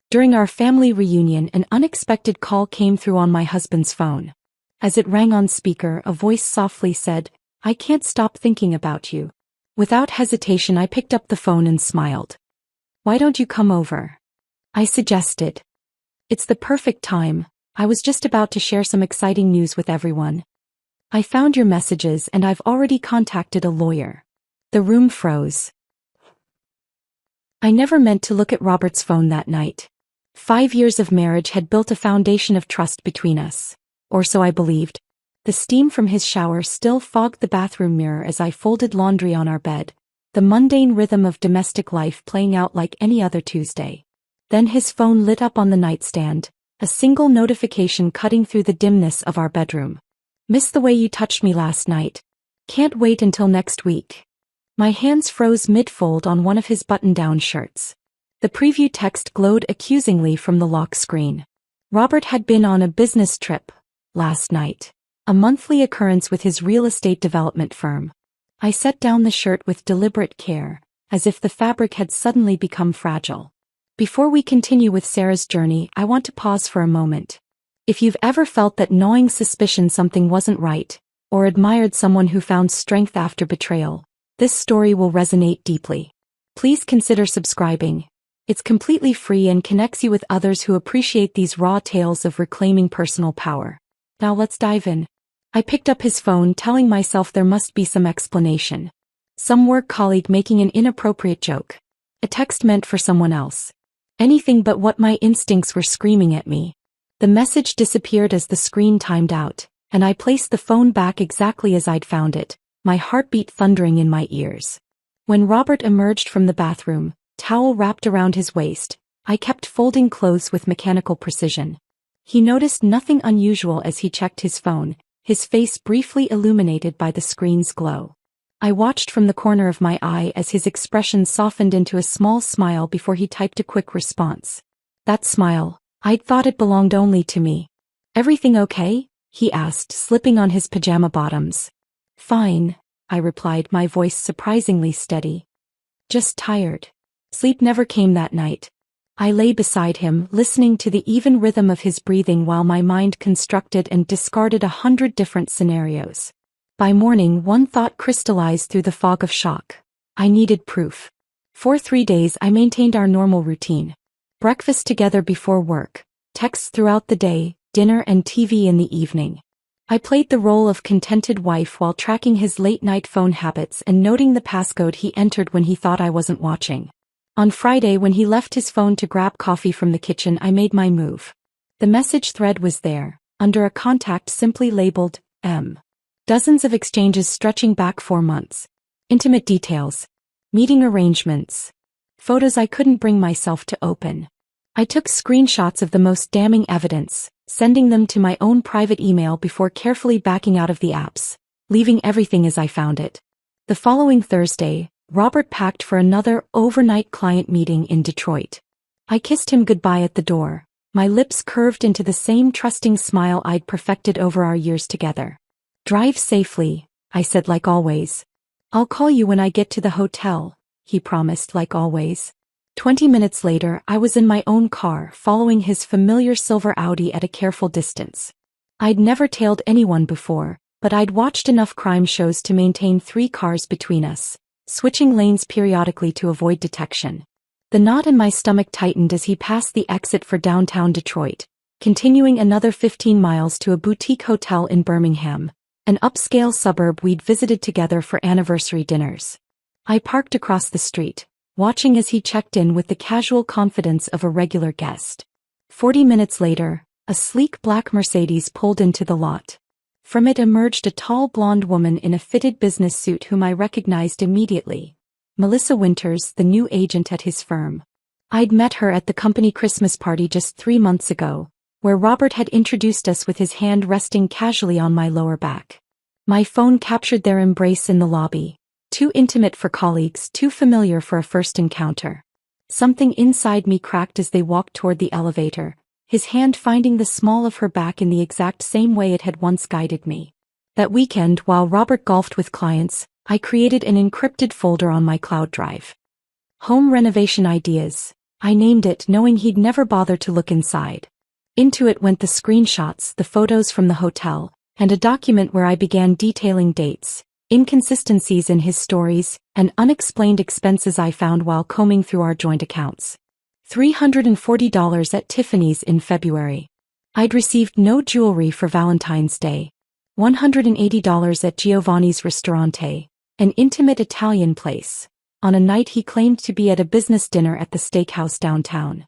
During our family reunion, an unexpected call came through on my husband's phone. As it rang on speaker, a voice softly said, "I can't stop thinking about you." Without hesitation, I picked up the phone and smiled. "Why don't you come over?" I suggested. "It's the perfect time. I was just about to share some exciting news with everyone. I found your messages and I've already contacted a lawyer." The room froze. I never meant to look at Robert's phone that night. 5 years of marriage had built a foundation of trust between us. Or so I believed. The steam from his shower still fogged the bathroom mirror as I folded laundry on our bed, the mundane rhythm of domestic life playing out like any other Tuesday. Then his phone lit up on the nightstand, a single notification cutting through the dimness of our bedroom. "Miss the way you touched me last night. Can't wait until next week." My hands froze mid-fold on one of his button-down shirts. The preview text glowed accusingly from the lock screen. Robert had been on a business trip last night, a monthly occurrence with his real estate development firm. I set down the shirt with deliberate care, as if the fabric had suddenly become fragile. Before we continue with Sarah's journey, I want to pause for a moment. If you've ever felt that gnawing suspicion something wasn't right, or admired someone who found strength after betrayal, this story will resonate deeply. Please consider subscribing. It's completely free and connects you with others who appreciate these raw tales of reclaiming personal power. Now let's dive in. I picked up his phone, telling myself there must be some explanation. Some work colleague making an inappropriate joke. A text meant for someone else. Anything but what my instincts were screaming at me. The message disappeared as the screen timed out, and I placed the phone back exactly as I'd found it, my heartbeat thundering in my ears. When Robert emerged from the bathroom, towel wrapped around his waist, I kept folding clothes with mechanical precision. He noticed nothing unusual as he checked his phone, his face briefly illuminated by the screen's glow. I watched from the corner of my eye as his expression softened into a small smile before he typed a quick response. That smile, I'd thought it belonged only to me. "Everything okay?" he asked, slipping on his pajama bottoms. "Fine," I replied, my voice surprisingly steady. "Just tired." Sleep never came that night. I lay beside him, listening to the even rhythm of his breathing while my mind constructed and discarded 100 different scenarios. By morning, one thought crystallized through the fog of shock. I needed proof. For 3 days I maintained our normal routine. Breakfast together before work, texts throughout the day, dinner and TV in the evening. I played the role of contented wife while tracking his late-night phone habits and noting the passcode he entered when he thought I wasn't watching. On Friday, when he left his phone to grab coffee from the kitchen, I made my move. The message thread was there, under a contact simply labeled M. Dozens of exchanges stretching back 4 months. Intimate details. Meeting arrangements. Photos I couldn't bring myself to open. I took screenshots of the most damning evidence, sending them to my own private email before carefully backing out of the apps, leaving everything as I found it. The following Thursday, Robert packed for another overnight client meeting in Detroit. I kissed him goodbye at the door, my lips curved into the same trusting smile I'd perfected over our years together. "Drive safely," I said, like always. "I'll call you when I get to the hotel," he promised, like always. 20 minutes later, I was in my own car, following his familiar silver Audi at a careful distance. I'd never tailed anyone before, but I'd watched enough crime shows to maintain 3 cars between us, switching lanes periodically to avoid detection. The knot in my stomach tightened as he passed the exit for downtown Detroit, continuing another 15 miles to a boutique hotel in Birmingham, an upscale suburb we'd visited together for anniversary dinners. I parked across the street, watching as he checked in with the casual confidence of a regular guest. 40 minutes later, a sleek black Mercedes pulled into the lot. From it emerged a tall blonde woman in a fitted business suit whom I recognized immediately. Melissa Winters, the new agent at his firm. I'd met her at the company Christmas party just 3 months ago, where Robert had introduced us with his hand resting casually on my lower back. My phone captured their embrace in the lobby. Too intimate for colleagues, too familiar for a first encounter. Something inside me cracked as they walked toward the elevator, his hand finding the small of her back in the exact same way it had once guided me. That weekend, while Robert golfed with clients, I created an encrypted folder on my cloud drive. Home renovation ideas. I named it knowing he'd never bother to look inside. Into it went the screenshots, the photos from the hotel, and a document where I began detailing dates, inconsistencies in his stories, and unexplained expenses I found while combing through our joint accounts. $340 at Tiffany's in February. I'd received no jewelry for Valentine's Day. $180 at Giovanni's Ristorante, an intimate Italian place, on a night he claimed to be at a business dinner at the steakhouse downtown.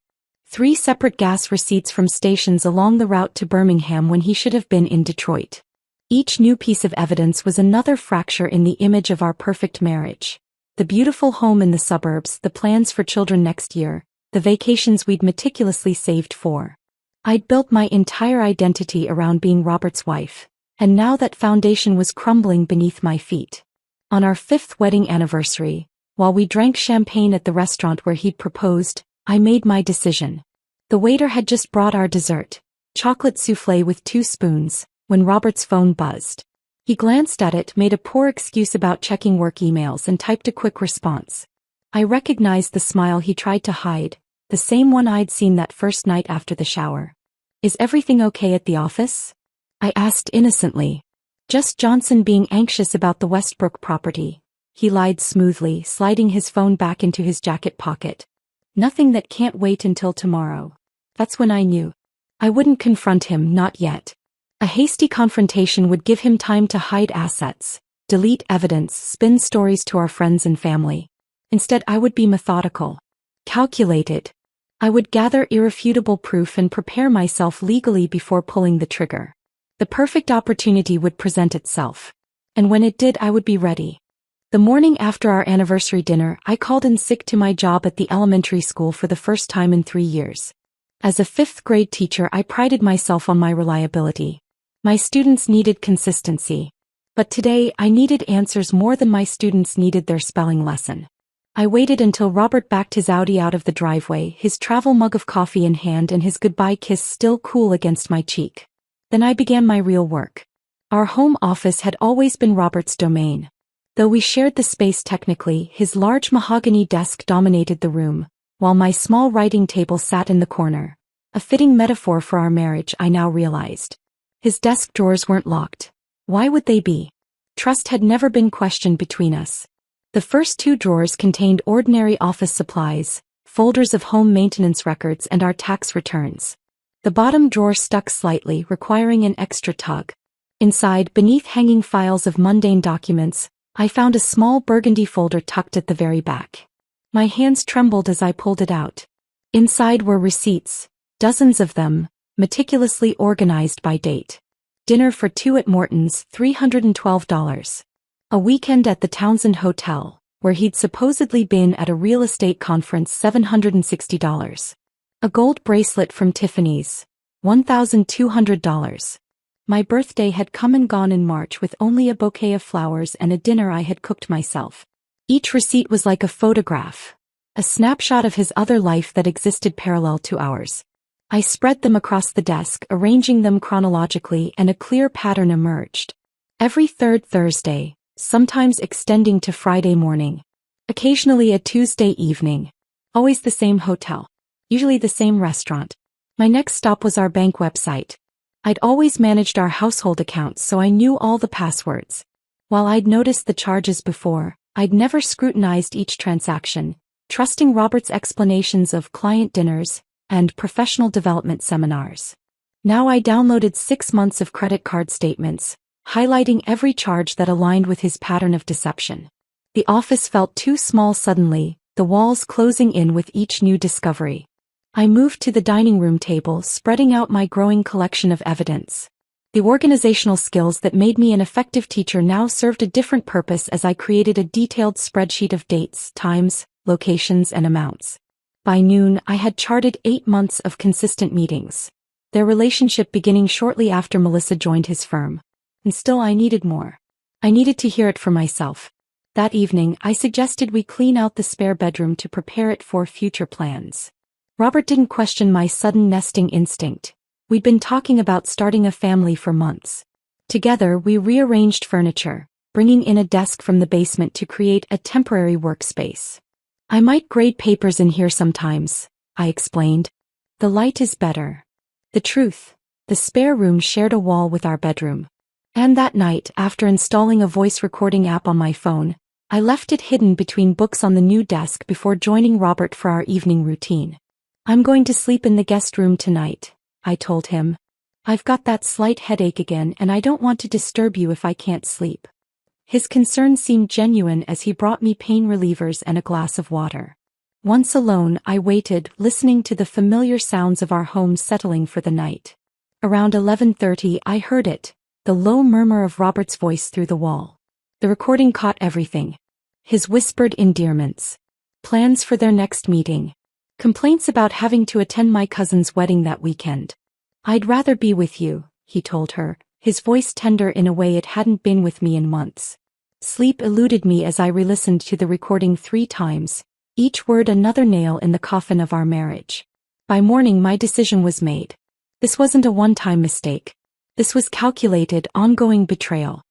3 separate gas receipts from stations along the route to Birmingham when he should have been in Detroit. Each new piece of evidence was another fracture in the image of our perfect marriage. The beautiful home in the suburbs, the plans for children next year, the vacations we'd meticulously saved for. I'd built my entire identity around being Robert's wife, and now that foundation was crumbling beneath my feet. On our 5th wedding anniversary, while we drank champagne at the restaurant where he'd proposed, I made my decision. The waiter had just brought our dessert, chocolate soufflé with 2 spoons, when Robert's phone buzzed. He glanced at it, made a poor excuse about checking work emails, and typed a quick response. I recognized the smile he tried to hide, the same one I'd seen that first night after the shower. "Is everything okay at the office?" I asked innocently. "Just Johnson being anxious about the Westbrook property," he lied smoothly, sliding his phone back into his jacket pocket. "Nothing that can't wait until tomorrow." That's when I knew. I wouldn't confront him, not yet. A hasty confrontation would give him time to hide assets, delete evidence, spin stories to our friends and family. Instead, I would be methodical, calculated. I would gather irrefutable proof and prepare myself legally before pulling the trigger. The perfect opportunity would present itself. And when it did, I would be ready. The morning after our anniversary dinner, I called in sick to my job at the elementary school for the first time in 3 years. As a 5th grade teacher, I prided myself on my reliability. My students needed consistency. But today, I needed answers more than my students needed their spelling lesson. I waited until Robert backed his Audi out of the driveway, his travel mug of coffee in hand and his goodbye kiss still cool against my cheek. Then I began my real work. Our home office had always been Robert's domain. Though we shared the space technically, his large mahogany desk dominated the room, while my small writing table sat in the corner. A fitting metaphor for our marriage, I now realized. His desk drawers weren't locked. Why would they be? Trust had never been questioned between us. The first 2 drawers contained ordinary office supplies, folders of home maintenance records and our tax returns. The bottom drawer stuck slightly, requiring an extra tug. Inside, beneath hanging files of mundane documents, I found a small burgundy folder tucked at the very back. My hands trembled as I pulled it out. Inside were receipts, dozens of them, meticulously organized by date. Dinner for 2 at Morton's, $312. A weekend at the Townsend Hotel, where he'd supposedly been at a real estate conference, $760. A gold bracelet from Tiffany's, $1,200. My birthday had come and gone in March with only a bouquet of flowers and a dinner I had cooked myself. Each receipt was like a photograph, a snapshot of his other life that existed parallel to ours. I spread them across the desk, arranging them chronologically, and a clear pattern emerged. Every 3rd Thursday, sometimes extending to Friday morning. Occasionally a Tuesday evening. Always the same hotel. Usually the same restaurant. My next stop was our bank website. I'd always managed our household accounts, so I knew all the passwords. While I'd noticed the charges before, I'd never scrutinized each transaction, trusting Robert's explanations of client dinners and professional development seminars. Now I downloaded 6 months of credit card statements, highlighting every charge that aligned with his pattern of deception. The office felt too small suddenly, the walls closing in with each new discovery. I moved to the dining room table, spreading out my growing collection of evidence. The organizational skills that made me an effective teacher now served a different purpose as I created a detailed spreadsheet of dates, times, locations, and amounts. By noon, I had charted 8 months of consistent meetings, their relationship beginning shortly after Melissa joined his firm. And still I needed more. I needed to hear it for myself. That evening, I suggested we clean out the spare bedroom to prepare it for future plans. Robert didn't question my sudden nesting instinct. We'd been talking about starting a family for months. Together, we rearranged furniture, bringing in a desk from the basement to create a temporary workspace. "I might grade papers in here sometimes," I explained. The light is better. The truth. The spare room shared a wall with our bedroom. And that night, after installing a voice recording app on my phone, I left it hidden between books on the new desk before joining Robert for our evening routine. I'm going to sleep in the guest room tonight, I told him. I've got that slight headache again and I don't want to disturb you if I can't sleep. His concern seemed genuine as he brought me pain relievers and a glass of water. Once alone, I waited, listening to the familiar sounds of our home settling for the night. Around 11:30 I heard it, the low murmur of Robert's voice through the wall. The recording caught everything. His whispered endearments. Plans for their next meeting. Complaints about having to attend my cousin's wedding that weekend. I'd rather be with you, he told her, his voice tender in a way it hadn't been with me in months. Sleep eluded me as I re-listened to the recording 3 times, each word another nail in the coffin of our marriage. By morning my decision was made. This wasn't a one-time mistake. This was calculated, ongoing betrayal.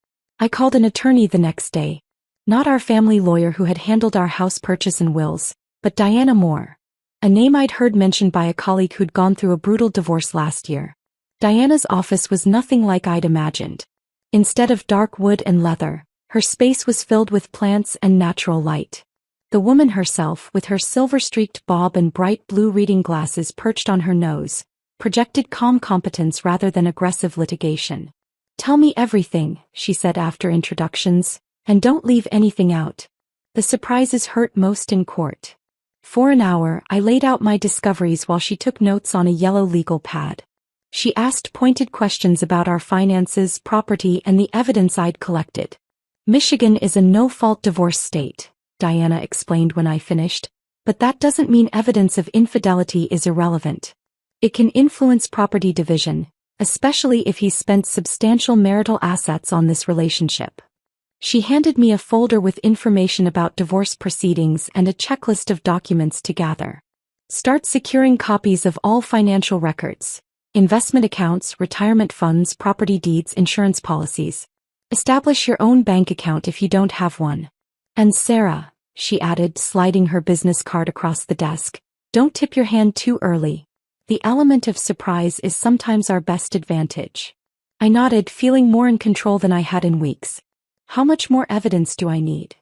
I called an attorney the next day. Not our family lawyer who had handled our house purchase and wills, but Diana Moore. A name I'd heard mentioned by a colleague who'd gone through a brutal divorce last year. Diana's office was nothing like I'd imagined. Instead of dark wood and leather, her space was filled with plants and natural light. The woman herself, with her silver-streaked bob and bright blue reading glasses perched on her nose, projected calm competence rather than aggressive litigation. "Tell me everything," she said after introductions, "and don't leave anything out. The surprises hurt most in court." For an hour, I laid out my discoveries while she took notes on a yellow legal pad. She asked pointed questions about our finances, property, and the evidence I'd collected. "Michigan is a no-fault divorce state," Diana explained when I finished, "but that doesn't mean evidence of infidelity is irrelevant. It can influence property division, especially if he's spent substantial marital assets on this relationship." She handed me a folder with information about divorce proceedings and a checklist of documents to gather. "Start securing copies of all financial records, investment accounts, retirement funds, property deeds, insurance policies. Establish your own bank account if you don't have one. And Sarah," she added, sliding her business card across the desk, "don't tip your hand too early. The element of surprise is sometimes our best advantage." I nodded, feeling more in control than I had in weeks. "How much more evidence do I need?"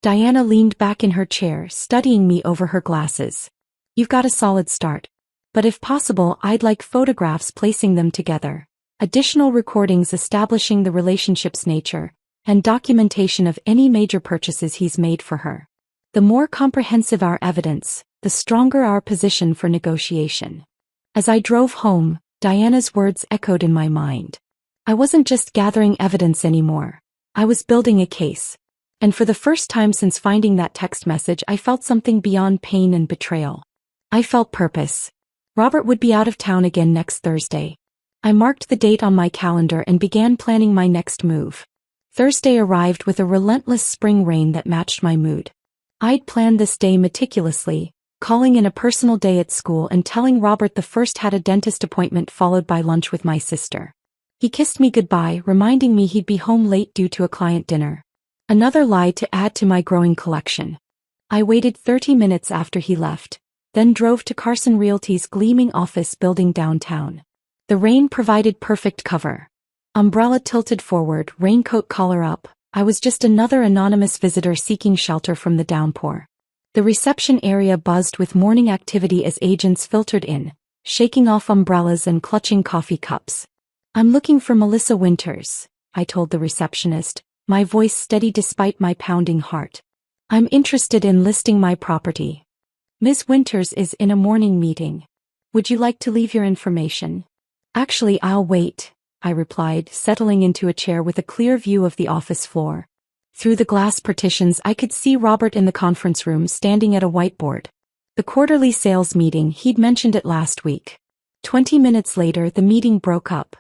Diana leaned back in her chair, studying me over her glasses. "You've got a solid start. But if possible, I'd like photographs placing them together, additional recordings establishing the relationship's nature, and documentation of any major purchases he's made for her. The more comprehensive our evidence, the stronger our position for negotiation." As I drove home, Diana's words echoed in my mind. I wasn't just gathering evidence anymore. I was building a case. And for the first time since finding that text message, I felt something beyond pain and betrayal. I felt purpose. Robert would be out of town again next Thursday. I marked the date on my calendar and began planning my next move. Thursday arrived with a relentless spring rain that matched my mood. I'd planned this day meticulously, calling in a personal day at school and telling Robert the first had a dentist appointment followed by lunch with my sister. He kissed me goodbye, reminding me he'd be home late due to a client dinner. Another lie to add to my growing collection. I waited 30 minutes after he left, then drove to Carson Realty's gleaming office building downtown. The rain provided perfect cover. Umbrella tilted forward, raincoat collar up, I was just another anonymous visitor seeking shelter from the downpour. The reception area buzzed with morning activity as agents filtered in, shaking off umbrellas and clutching coffee cups. "I'm looking for Melissa Winters," I told the receptionist, my voice steady despite my pounding heart. "I'm interested in listing my property. Ms. Winters is in a morning meeting. Would you like to leave your information?" "Actually, I'll wait," I replied, settling into a chair with a clear view of the office floor. Through the glass partitions I could see Robert in the conference room standing at a whiteboard. The quarterly sales meeting, he'd mentioned it last week. 20 minutes later the meeting broke up.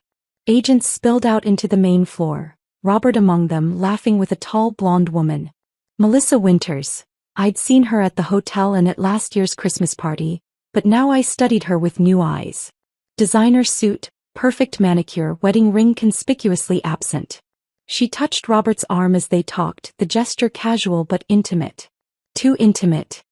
Agents spilled out into the main floor, Robert among them, laughing with a tall blonde woman. Melissa Winters. I'd seen her at the hotel and at last year's Christmas party, but now I studied her with new eyes. Designer suit, perfect manicure, wedding ring conspicuously absent. She touched Robert's arm as they talked, the gesture casual but intimate. Too intimate.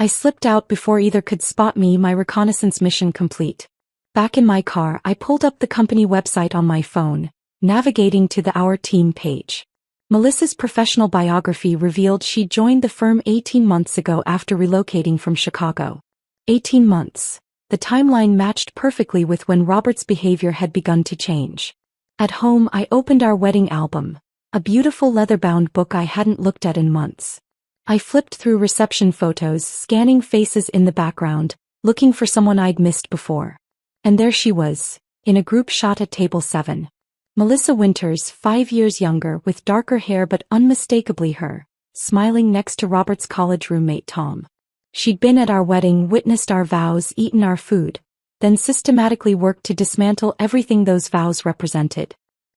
I slipped out before either could spot me, my reconnaissance mission complete. Back in my car, I pulled up the company website on my phone, navigating to the Our Team page. Melissa's professional biography revealed she joined the firm 18 months ago after relocating from Chicago. 18 months. The timeline matched perfectly with when Robert's behavior had begun to change. At home, I opened our wedding album, a beautiful leather-bound book I hadn't looked at in months. I flipped through reception photos, scanning faces in the background, looking for someone I'd missed before. And there she was, in a group shot at table 7. Melissa Winters, 5 years younger with darker hair but unmistakably her, smiling next to Robert's college roommate Tom. She'd been at our wedding, witnessed our vows, eaten our food, then systematically worked to dismantle everything those vows represented.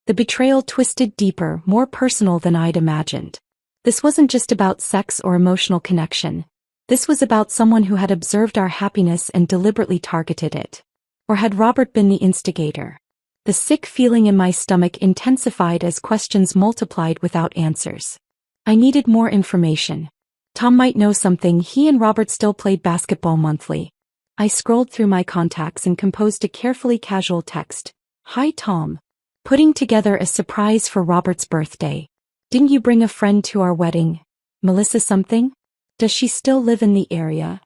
The betrayal twisted deeper, more personal than I'd imagined. This wasn't just about sex or emotional connection. This was about someone who had observed our happiness and deliberately targeted it. Or had Robert been the instigator? The sick feeling in my stomach intensified as questions multiplied without answers. I needed more information. Tom might know something. He and Robert still played basketball monthly. I scrolled through my contacts and composed a carefully casual text. Hi Tom. Putting together a surprise for Robert's birthday. Didn't you bring a friend to our wedding? Melissa something? Does she still live in the area?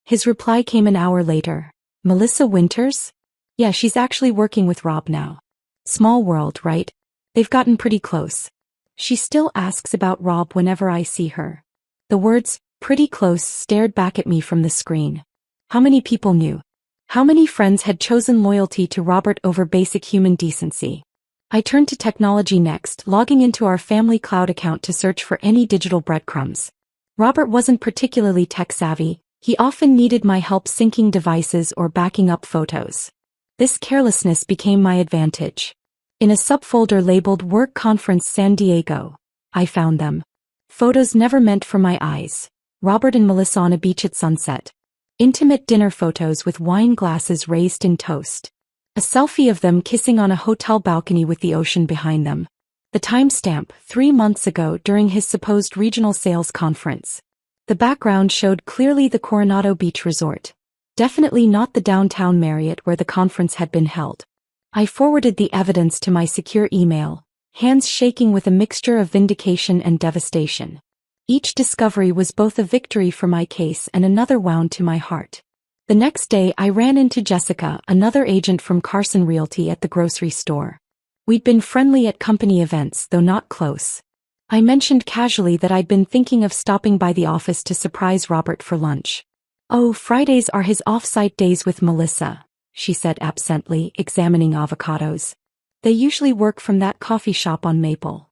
His reply came an hour later. Melissa Winters? Yeah, she's actually working with Rob now. Small world, right? They've gotten pretty close. She still asks about Rob whenever I see her. The words, pretty close, stared back at me from the screen. How many people knew? How many friends had chosen loyalty to Robert over basic human decency? I turned to technology next, logging into our family cloud account to search for any digital breadcrumbs. Robert wasn't particularly tech-savvy. He often needed my help syncing devices or backing up photos. This carelessness became my advantage. In a subfolder labeled Work Conference San Diego, I found them. Photos never meant for my eyes. Robert and Melissa on a beach at sunset. Intimate dinner photos with wine glasses raised in toast. A selfie of them kissing on a hotel balcony with the ocean behind them. The timestamp, 3 months ago during his supposed regional sales conference. The background showed clearly the Coronado Beach Resort. Definitely not the downtown Marriott where the conference had been held. I forwarded the evidence to my secure email, hands shaking with a mixture of vindication and devastation. Each discovery was both a victory for my case and another wound to my heart. The next day I ran into Jessica, another agent from Carson Realty, at the grocery store. We'd been friendly at company events, though not close. I mentioned casually that I'd been thinking of stopping by the office to surprise Robert for lunch. Oh, Fridays are his off-site days with Melissa, she said absently, examining avocados. They usually work from that coffee shop on Maple.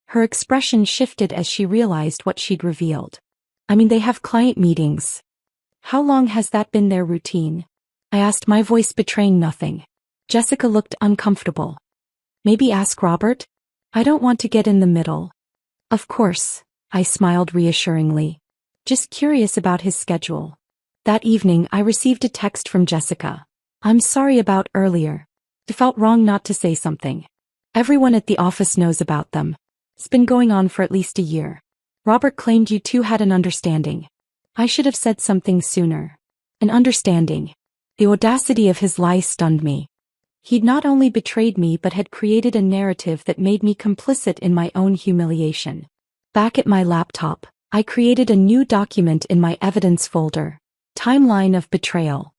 Her expression shifted as she realized what she'd revealed. I mean, they have client meetings. How long has that been their routine? I asked, my voice betraying nothing. Jessica looked uncomfortable. Maybe ask Robert? I don't want to get in the middle. Of course, I smiled reassuringly. Just curious about his schedule. That evening I received a text from Jessica. I'm sorry about earlier. It felt wrong not to say something. Everyone at the office knows about them. It's been going on for at least a year. Robert claimed you two had an understanding. I should have said something sooner. An understanding. The audacity of his lie stunned me. He'd not only betrayed me but had created a narrative that made me complicit in my own humiliation. Back at my laptop, I created a new document in my evidence folder. Timeline of betrayal.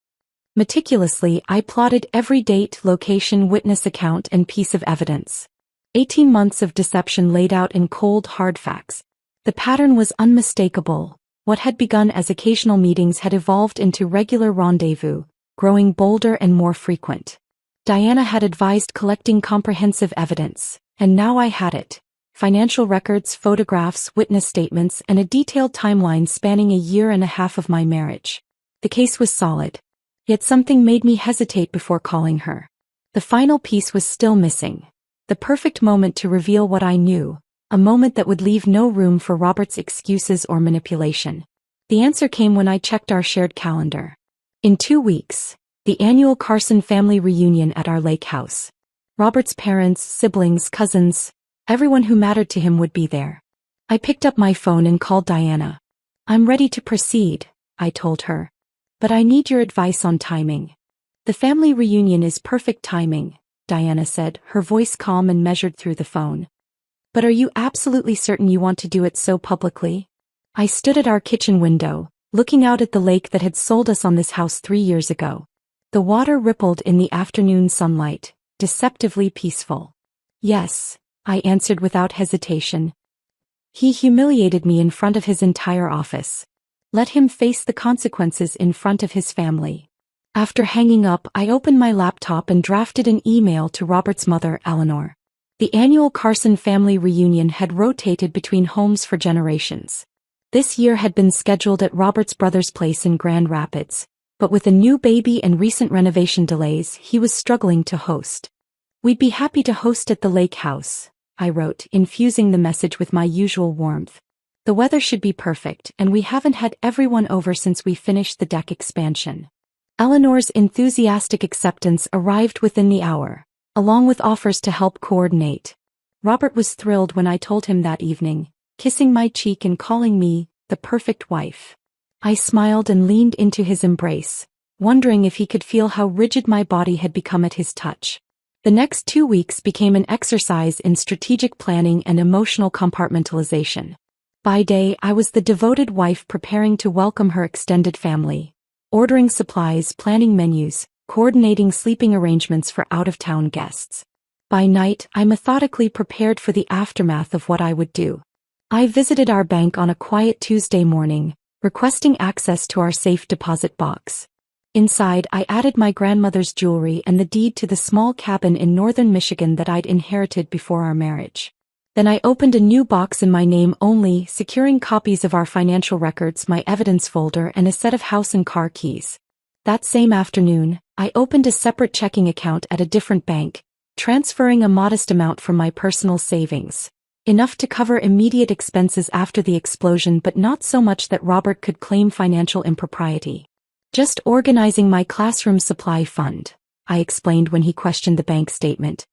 Meticulously, I plotted every date, location, witness account, and piece of evidence. 18 months of deception laid out in cold, hard facts. The pattern was unmistakable. What had begun as occasional meetings had evolved into regular rendezvous, growing bolder and more frequent. Diana had advised collecting comprehensive evidence, and now I had it. Financial records, photographs, witness statements, and a detailed timeline spanning a year and a half of my marriage. The case was solid. Yet something made me hesitate before calling her. The final piece was still missing. The perfect moment to reveal what I knew, a moment that would leave no room for Robert's excuses or manipulation. The answer came when I checked our shared calendar. In 2 weeks, the annual Carson family reunion at our lake house. Robert's parents, siblings, cousins, everyone who mattered to him would be there. I picked up my phone and called Diana. I'm ready to proceed, I told her. But I need your advice on timing. The family reunion is perfect timing, Diana said, her voice calm and measured through the phone. But are you absolutely certain you want to do it so publicly? I stood at our kitchen window, looking out at the lake that had sold us on this house 3 years ago. The water rippled in the afternoon sunlight, deceptively peaceful. Yes, I answered without hesitation. He humiliated me in front of his entire office. Let him face the consequences in front of his family. After hanging up, I opened my laptop and drafted an email to Robert's mother, Eleanor. The annual Carson family reunion had rotated between homes for generations. This year had been scheduled at Robert's brother's place in Grand Rapids, but with a new baby and recent renovation delays, he was struggling to host. We'd be happy to host at the lake house, I wrote, infusing the message with my usual warmth. The weather should be perfect, and we haven't had everyone over since we finished the deck expansion. Eleanor's enthusiastic acceptance arrived within the hour, along with offers to help coordinate. Robert was thrilled when I told him that evening, kissing my cheek and calling me the perfect wife. I smiled and leaned into his embrace, wondering if he could feel how rigid my body had become at his touch. The next 2 weeks became an exercise in strategic planning and emotional compartmentalization. By day, I was the devoted wife preparing to welcome her extended family, ordering supplies, planning menus, coordinating sleeping arrangements for out-of-town guests. By night, I methodically prepared for the aftermath of what I would do. I visited our bank on a quiet Tuesday morning, requesting access to our safe deposit box. Inside, I added my grandmother's jewelry and the deed to the small cabin in northern Michigan that I'd inherited before our marriage. Then I opened a new box in my name only, securing copies of our financial records, my evidence folder, and a set of house and car keys. That same afternoon, I opened a separate checking account at a different bank, transferring a modest amount from my personal savings. Enough to cover immediate expenses after the explosion, but not so much that Robert could claim financial impropriety. Just organizing my classroom supply fund, I explained when he questioned the bank statement.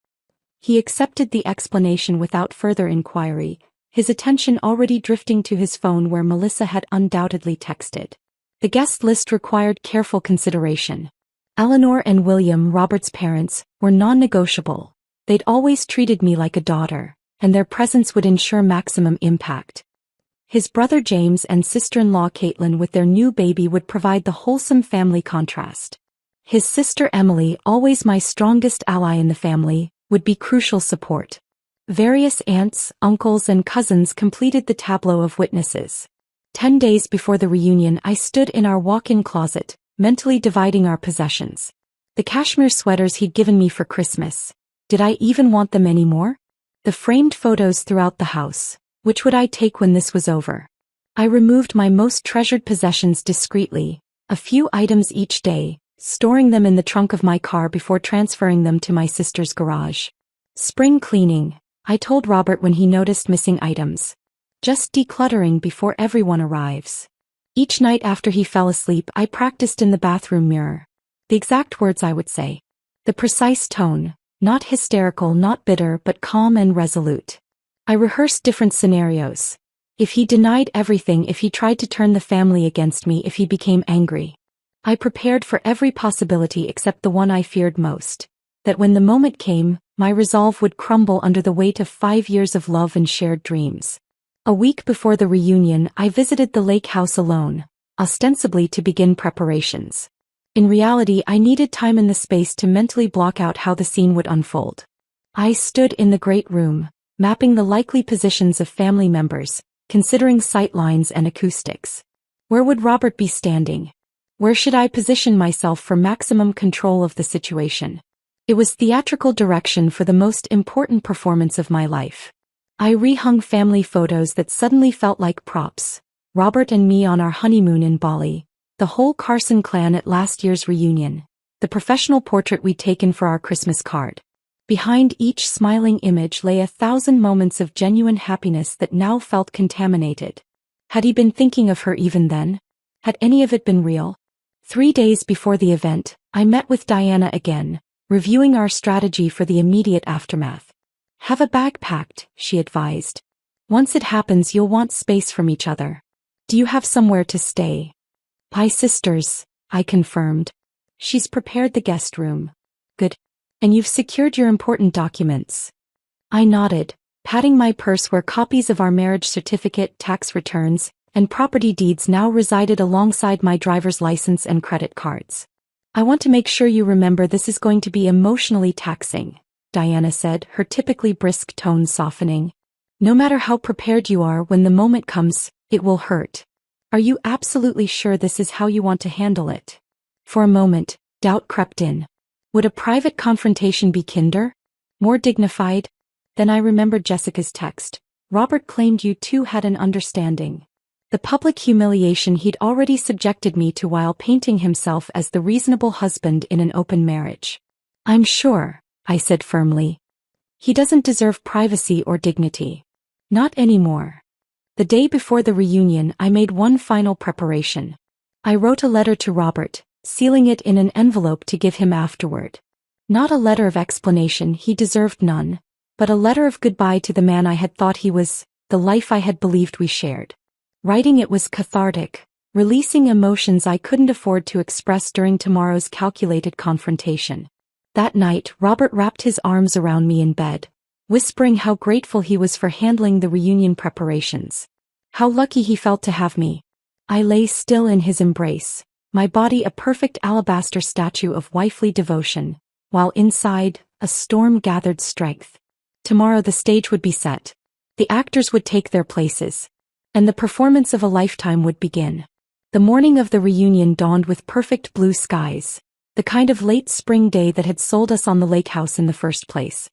He accepted the explanation without further inquiry, his attention already drifting to his phone where Melissa had undoubtedly texted. The guest list required careful consideration. Eleanor and William, Robert's parents, were non-negotiable. They'd always treated me like a daughter, and their presence would ensure maximum impact. His brother James and sister-in-law Caitlin with their new baby would provide the wholesome family contrast. His sister Emily, always my strongest ally in the family, would be crucial support. Various aunts, uncles, and cousins completed the tableau of witnesses. 10 days before the reunion, I stood in our walk-in closet, mentally dividing our possessions. The cashmere sweaters he'd given me for Christmas. Did I even want them anymore? The framed photos throughout the house. Which would I take when this was over? I removed my most treasured possessions discreetly, a few items each day, storing them in the trunk of my car before transferring them to my sister's garage. Spring cleaning, I told Robert when he noticed missing items. Just decluttering before everyone arrives. Each night after he fell asleep, I practiced in the bathroom mirror. The exact words I would say. The precise tone, not hysterical, not bitter, but calm and resolute. I rehearsed different scenarios. If he denied everything, if he tried to turn the family against me, if he became angry. I prepared for every possibility except the one I feared most. That when the moment came, my resolve would crumble under the weight of 5 years of love and shared dreams. A week before the reunion, I visited the lake house alone, ostensibly to begin preparations. In reality, I needed time and the space to mentally block out how the scene would unfold. I stood in the great room, mapping the likely positions of family members, considering sight lines and acoustics. Where would Robert be standing? Where should I position myself for maximum control of the situation? It was theatrical direction for the most important performance of my life. I rehung family photos that suddenly felt like props. Robert and me on our honeymoon in Bali, the whole Carson clan at last year's reunion, the professional portrait we'd taken for our Christmas card. Behind each smiling image lay 1,000 moments of genuine happiness that now felt contaminated. Had he been thinking of her even then? Had any of it been real? 3 days before the event, I met with Diana again, reviewing our strategy for the immediate aftermath. Have a bag packed, she advised. Once it happens, you'll want space from each other. Do you have somewhere to stay? Hi sisters, I confirmed. She's prepared the guest room. Good. And you've secured your important documents. I nodded, patting my purse where copies of our marriage certificate, tax returns, and property deeds now resided alongside my driver's license and credit cards. I want to make sure you remember this is going to be emotionally taxing, Diana said, her typically brisk tone softening. No matter how prepared you are when the moment comes, it will hurt. Are you absolutely sure this is how you want to handle it? For a moment, doubt crept in. Would a private confrontation be kinder? More dignified? Then I remembered Jessica's text. Robert claimed you two had an understanding. The public humiliation he'd already subjected me to while painting himself as the reasonable husband in an open marriage. I'm sure, I said firmly. He doesn't deserve privacy or dignity. Not anymore. The day before the reunion, I made one final preparation. I wrote a letter to Robert, sealing it in an envelope to give him afterward. Not a letter of explanation, he deserved none, but a letter of goodbye to the man I had thought he was, the life I had believed we shared. Writing it was cathartic, releasing emotions I couldn't afford to express during tomorrow's calculated confrontation. That night, Robert wrapped his arms around me in bed, whispering how grateful he was for handling the reunion preparations. How lucky he felt to have me. I lay still in his embrace, my body a perfect alabaster statue of wifely devotion, while inside, a storm gathered strength. Tomorrow the stage would be set. The actors would take their places. And the performance of a lifetime would begin. The morning of the reunion dawned with perfect blue skies, the kind of late spring day that had sold us on the lake house in the first place.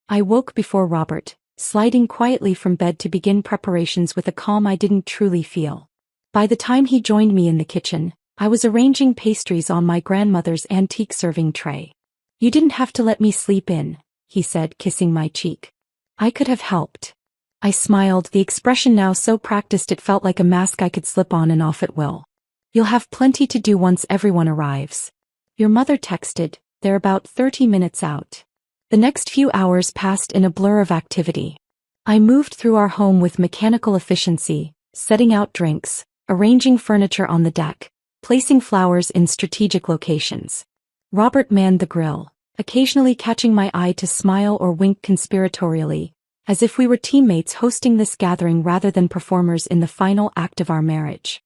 I woke before Robert, sliding quietly from bed to begin preparations with a calm I didn't truly feel. By the time he joined me in the kitchen, I was arranging pastries on my grandmother's antique serving tray. You didn't have to let me sleep in, he said, kissing my cheek. I could have helped. I smiled, the expression now so practiced it felt like a mask I could slip on and off at will. You'll have plenty to do once everyone arrives. Your mother texted, they're about 30 minutes out. The next few hours passed in a blur of activity. I moved through our home with mechanical efficiency, setting out drinks, arranging furniture on the deck, placing flowers in strategic locations. Robert manned the grill, occasionally catching my eye to smile or wink conspiratorially, as if we were teammates hosting this gathering rather than performers in the final act of our marriage.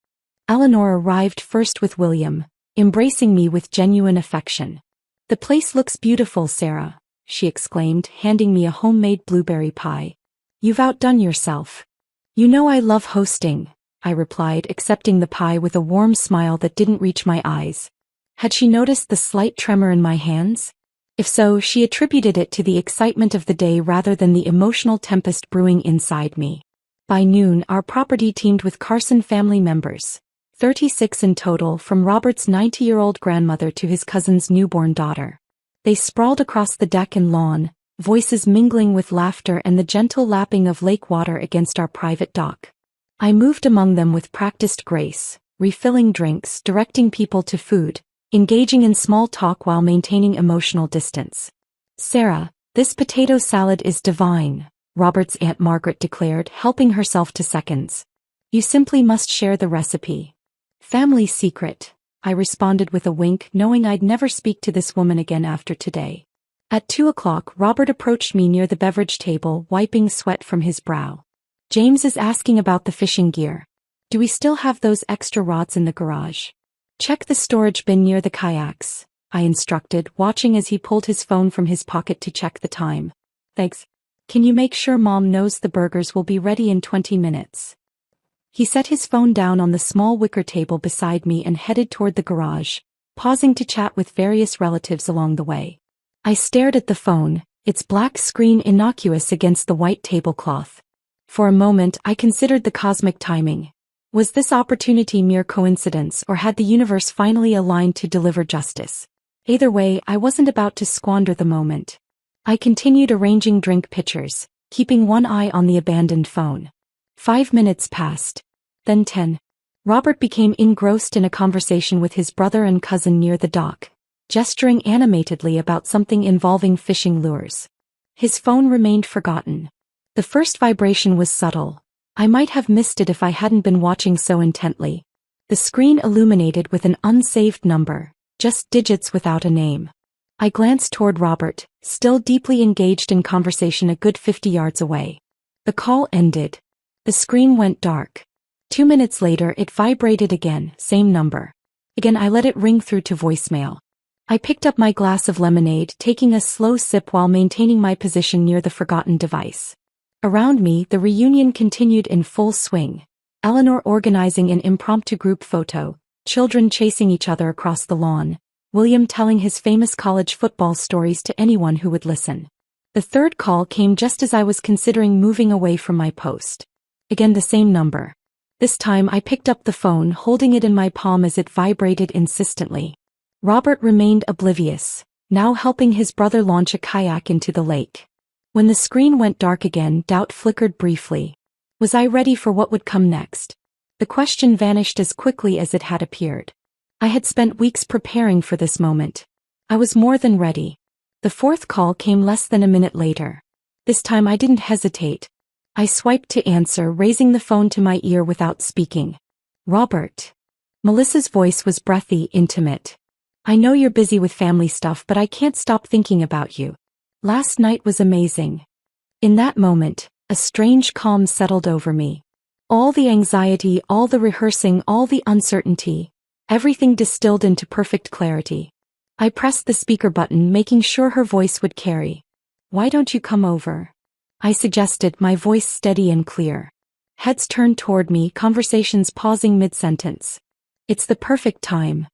Eleanor arrived first with William, embracing me with genuine affection. The place looks beautiful, Sarah, she exclaimed, handing me a homemade blueberry pie. You've outdone yourself. You know I love hosting, I replied, accepting the pie with a warm smile that didn't reach my eyes. Had she noticed the slight tremor in my hands? If so, she attributed it to the excitement of the day rather than the emotional tempest brewing inside me. By noon, our property teemed with Carson family members, 36 in total, from Robert's 90-year-old grandmother to his cousin's newborn daughter. They sprawled across the deck and lawn, voices mingling with laughter and the gentle lapping of lake water against our private dock. I moved among them with practiced grace, refilling drinks, directing people to food, engaging in small talk while maintaining emotional distance. Sarah, this potato salad is divine, Robert's Aunt Margaret declared, helping herself to seconds. You simply must share the recipe. Family secret, I responded with a wink, knowing I'd never speak to this woman again after today. At 2 o'clock, Robert approached me near the beverage table, wiping sweat from his brow. James is asking about the fishing gear. Do we still have those extra rods in the garage? Check the storage bin near the kayaks, I instructed, watching as he pulled his phone from his pocket to check the time. Thanks. Can you make sure Mom knows the burgers will be ready in 20 minutes? He set his phone down on the small wicker table beside me and headed toward the garage, pausing to chat with various relatives along the way. I stared at the phone, its black screen innocuous against the white tablecloth. For a moment I considered the cosmic timing. Was this opportunity mere coincidence, or had the universe finally aligned to deliver justice? Either way, I wasn't about to squander the moment. I continued arranging drink pitchers, keeping one eye on the abandoned phone. 5 minutes passed. Then 10. Robert became engrossed in a conversation with his brother and cousin near the dock, gesturing animatedly about something involving fishing lures. His phone remained forgotten. The first vibration was subtle. I might have missed it if I hadn't been watching so intently. The screen illuminated with an unsaved number, just digits without a name. I glanced toward Robert, still deeply engaged in conversation a good 50 yards away. The call ended. The screen went dark. 2 minutes later it vibrated again, same number. Again I let it ring through to voicemail. I picked up my glass of lemonade, taking a slow sip while maintaining my position near the forgotten device. Around me, the reunion continued in full swing. Eleanor organizing an impromptu group photo, children chasing each other across the lawn, William telling his famous college football stories to anyone who would listen. The third call came just as I was considering moving away from my post. Again the same number. This time I picked up the phone, holding it in my palm as it vibrated insistently. Robert remained oblivious, now helping his brother launch a kayak into the lake. When the screen went dark again, doubt flickered briefly. Was I ready for what would come next? The question vanished as quickly as it had appeared. I had spent weeks preparing for this moment. I was more than ready. The fourth call came less than a minute later. This time I didn't hesitate. I swiped to answer, raising the phone to my ear without speaking. Robert. Melissa's voice was breathy, intimate. I know you're busy with family stuff, but I can't stop thinking about you. Last night was amazing. In that moment, a strange calm settled over me. All the anxiety, all the rehearsing, all the uncertainty, everything distilled into perfect clarity. I pressed the speaker button, making sure her voice would carry. Why don't you come over? I suggested, my voice steady and clear. Heads turned toward me, conversations pausing mid-sentence. It's the perfect time.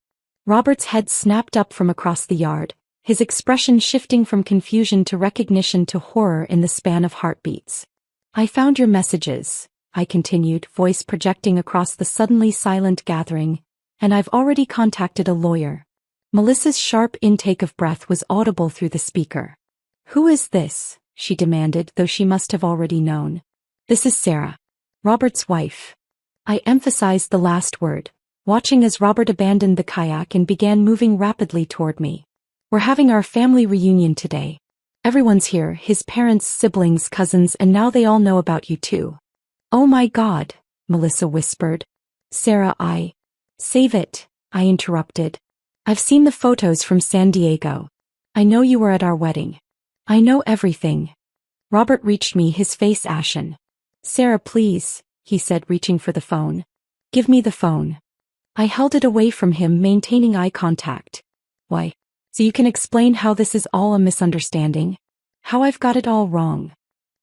Robert's head snapped up from across the yard, his expression shifting from confusion to recognition to horror in the span of heartbeats. I found your messages, I continued, voice projecting across the suddenly silent gathering, and I've already contacted a lawyer. Melissa's sharp intake of breath was audible through the speaker. Who is this? She demanded, though she must have already known. This is Sarah, Robert's wife. I emphasized the last word, watching as Robert abandoned the kayak and began moving rapidly toward me. We're having our family reunion today. Everyone's here, his parents, siblings, cousins, and now they all know about you too. Oh my God, Melissa whispered. Sarah, Save it, I interrupted. I've seen the photos from San Diego. I know you were at our wedding. I know everything. Robert reached me, his face ashen. Sarah, please, he said, reaching for the phone. Give me the phone. I held it away from him, maintaining eye contact. Why? So you can explain how this is all a misunderstanding? How I've got it all wrong?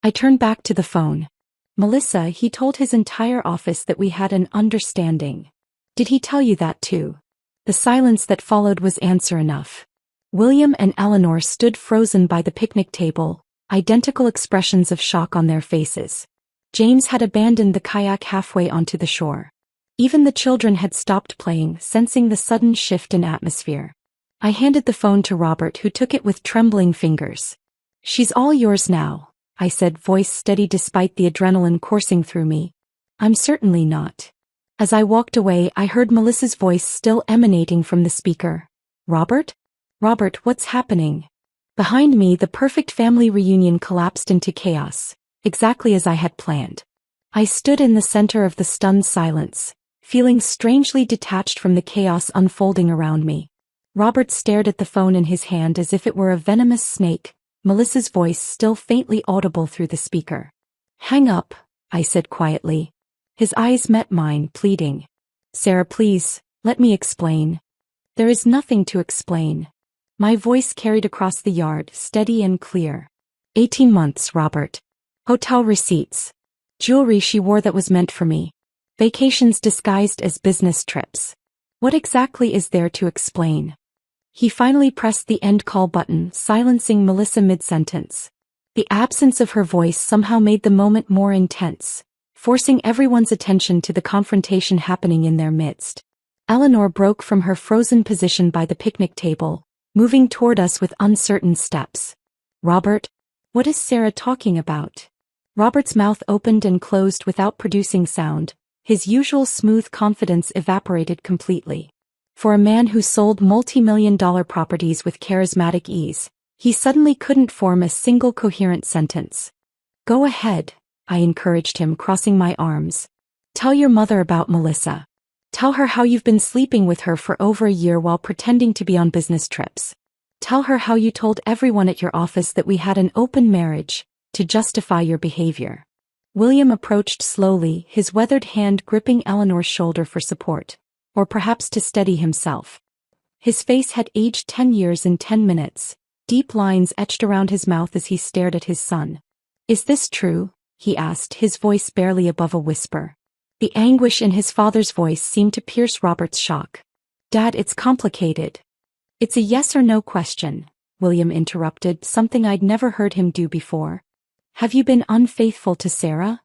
I turned back to the phone. Melissa, he told his entire office that we had an understanding. Did he tell you that too? The silence that followed was answer enough. William and Eleanor stood frozen by the picnic table, identical expressions of shock on their faces. James had abandoned the kayak halfway onto the shore. Even the children had stopped playing, sensing the sudden shift in atmosphere. I handed the phone to Robert, who took it with trembling fingers. She's all yours now, I said, voice steady despite the adrenaline coursing through me. I'm certainly not. As I walked away, I heard Melissa's voice still emanating from the speaker. Robert? Robert, what's happening? Behind me, the perfect family reunion collapsed into chaos, exactly as I had planned. I stood in the center of the stunned silence, feeling strangely detached from the chaos unfolding around me. Robert stared at the phone in his hand as if it were a venomous snake, Melissa's voice still faintly audible through the speaker. Hang up, I said quietly. His eyes met mine, pleading. Sarah, please, let me explain. There is nothing to explain. My voice carried across the yard, steady and clear. 18 months, Robert. Hotel receipts. Jewelry she wore that was meant for me. Vacations disguised as business trips. What exactly is there to explain? He finally pressed the end call button, silencing Melissa mid-sentence. The absence of her voice somehow made the moment more intense, forcing everyone's attention to the confrontation happening in their midst. Eleanor broke from her frozen position by the picnic table, moving toward us with uncertain steps. Robert? What is Sarah talking about? Robert's mouth opened and closed without producing sound, his usual smooth confidence evaporated completely. For a man who sold multi-million-dollar properties with charismatic ease, he suddenly couldn't form a single coherent sentence. Go ahead, I encouraged him, crossing my arms. Tell your mother about Melissa. Tell her how you've been sleeping with her for over a year while pretending to be on business trips. Tell her how you told everyone at your office that we had an open marriage, to justify your behavior. William approached slowly, his weathered hand gripping Eleanor's shoulder for support, or perhaps to steady himself. His face had aged 10 years in 10 minutes, deep lines etched around his mouth as he stared at his son. Is this true? He asked, his voice barely above a whisper. The anguish in his father's voice seemed to pierce Robert's shock. Dad, it's complicated. It's a yes or no question, William interrupted, something I'd never heard him do before. Have you been unfaithful to Sarah?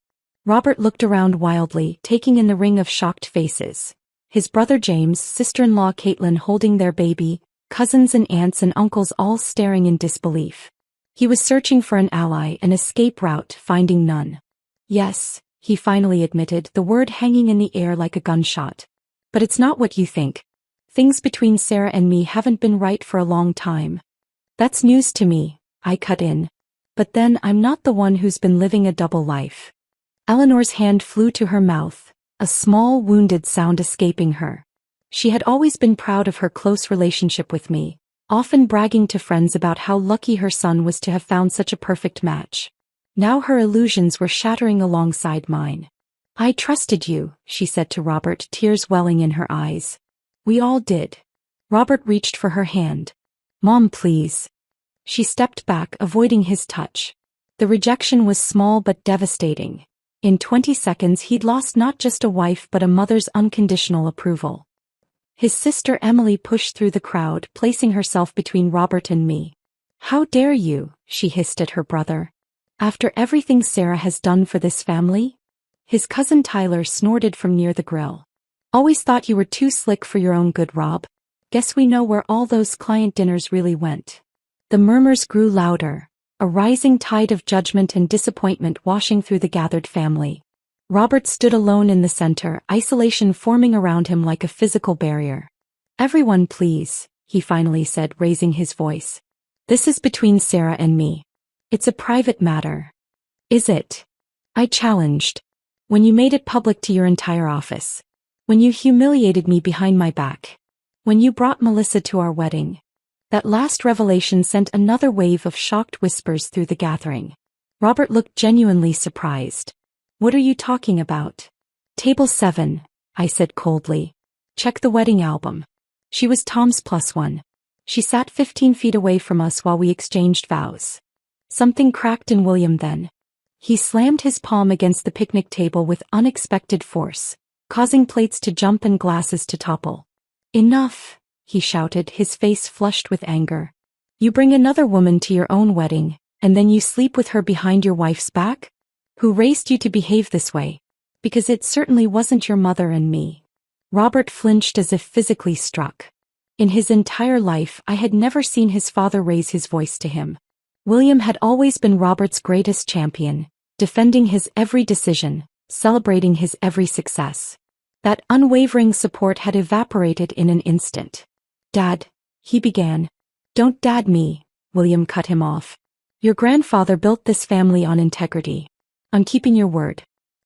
Robert looked around wildly, taking in the ring of shocked faces. His brother James, sister-in-law Caitlin holding their baby, cousins and aunts and uncles all staring in disbelief. He was searching for an ally, an escape route, finding none. Yes, he finally admitted, the word hanging in the air like a gunshot. But it's not what you think. Things between Sarah and me haven't been right for a long time. That's news to me, I cut in. But then I'm not the one who's been living a double life. Eleanor's hand flew to her mouth, a small wounded sound escaping her. She had always been proud of her close relationship with me, often bragging to friends about how lucky her son was to have found such a perfect match. Now her illusions were shattering alongside mine. I trusted you, she said to Robert, tears welling in her eyes. We all did. Robert reached for her hand. Mom, please. She stepped back, avoiding his touch. The rejection was small but devastating. In 20 seconds he'd lost not just a wife but a mother's unconditional approval. His sister Emily pushed through the crowd, placing herself between Robert and me. How dare you, she hissed at her brother. After everything Sarah has done for this family? His cousin Tyler snorted from near the grill. Always thought you were too slick for your own good, Rob. Guess we know where all those client dinners really went. The murmurs grew louder, a rising tide of judgment and disappointment washing through the gathered family. Robert stood alone in the center, isolation forming around him like a physical barrier. Everyone please, he finally said, raising his voice. This is between Sarah and me. It's a private matter. Is it? I challenged. When you made it public to your entire office. When you humiliated me behind my back. When you brought Melissa to our wedding. That last revelation sent another wave of shocked whispers through the gathering. Robert looked genuinely surprised. What are you talking about? Table 7, I said coldly. Check the wedding album. She was Tom's +1. She sat 15 feet away from us while we exchanged vows. Something cracked in William then. He slammed his palm against the picnic table with unexpected force, causing plates to jump and glasses to topple. Enough, he shouted, his face flushed with anger. You bring another woman to your own wedding, and then you sleep with her behind your wife's back? Who raised you to behave this way? Because it certainly wasn't your mother and me. Robert flinched as if physically struck. In his entire life I had never seen his father raise his voice to him. William had always been Robert's greatest champion, defending his every decision, celebrating his every success. That unwavering support had evaporated in an instant. Dad, he began. Don't dad me, William cut him off. Your grandfather built this family on integrity. On keeping your word.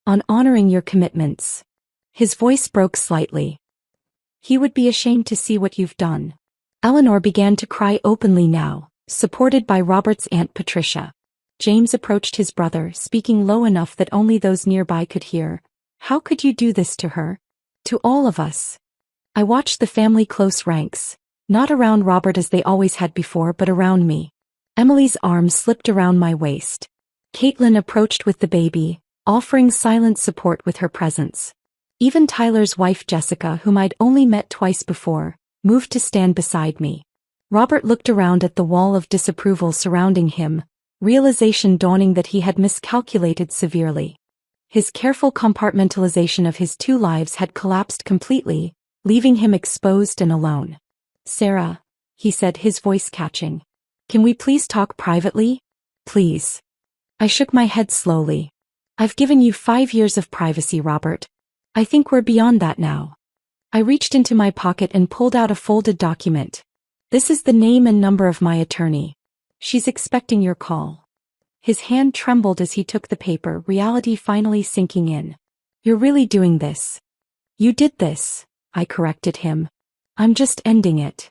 On honoring your commitments. His voice broke slightly. He would be ashamed to see what you've done. Eleanor began to cry openly now, supported by Robert's Aunt Patricia. James approached his brother, speaking low enough that only those nearby could hear. How could you do this to her? To all of us. I watched the family close ranks, not around Robert as they always had before but around me. Emily's arm slipped around my waist. Caitlin approached with the baby, offering silent support with her presence. Even Tyler's wife Jessica, whom I'd only met twice before, moved to stand beside me. Robert looked around at the wall of disapproval surrounding him, realization dawning that he had miscalculated severely. His careful compartmentalization of his two lives had collapsed completely, leaving him exposed and alone. Sarah, he said, his voice catching. Can we please talk privately? Please. I shook my head slowly. I've given you 5 years of privacy, Robert. I think we're beyond that now. I reached into my pocket and pulled out a folded document. This is the name and number of my attorney. She's expecting your call. His hand trembled as he took the paper, reality finally sinking in. You're really doing this. You did this. I corrected him. I'm just ending it.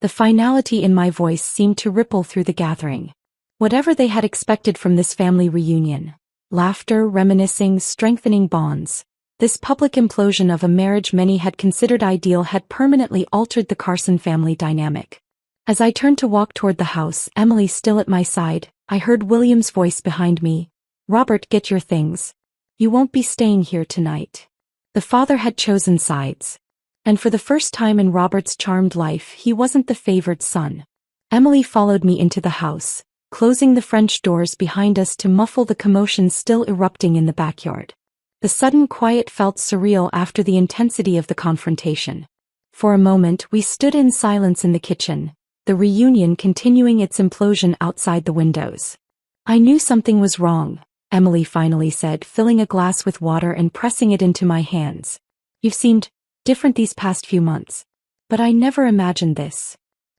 The finality in my voice seemed to ripple through the gathering. Whatever they had expected from this family reunion, laughter, reminiscing, strengthening bonds, this public implosion of a marriage many had considered ideal had permanently altered the Carson family dynamic. As I turned to walk toward the house, Emily still at my side, I heard William's voice behind me. Robert, get your things. You won't be staying here tonight. The father had chosen sides. And for the first time in Robert's charmed life, he wasn't the favored son. Emily followed me into the house, closing the French doors behind us to muffle the commotion still erupting in the backyard. The sudden quiet felt surreal after the intensity of the confrontation. For a moment we stood in silence in the kitchen, the reunion continuing its implosion outside the windows. I knew something was wrong, Emily finally said, filling a glass with water and pressing it into my hands. You've seemed different these past few months. But I never imagined this.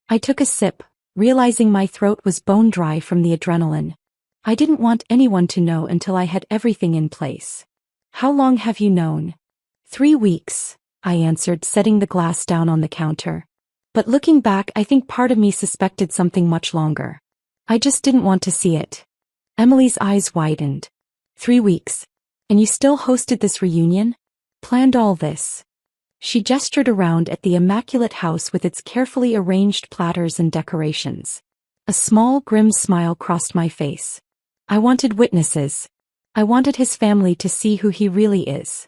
I took a sip, realizing my throat was bone dry from the adrenaline. I didn't want anyone to know until I had everything in place. How long have you known? 3 weeks, I answered, setting the glass down on the counter. But looking back, I think part of me suspected something much longer. I just didn't want to see it. Emily's eyes widened. 3 weeks. And you still hosted this reunion? Planned all this? She gestured around at the immaculate house with its carefully arranged platters and decorations. A small, grim smile crossed my face. I wanted witnesses. I wanted his family to see who he really is.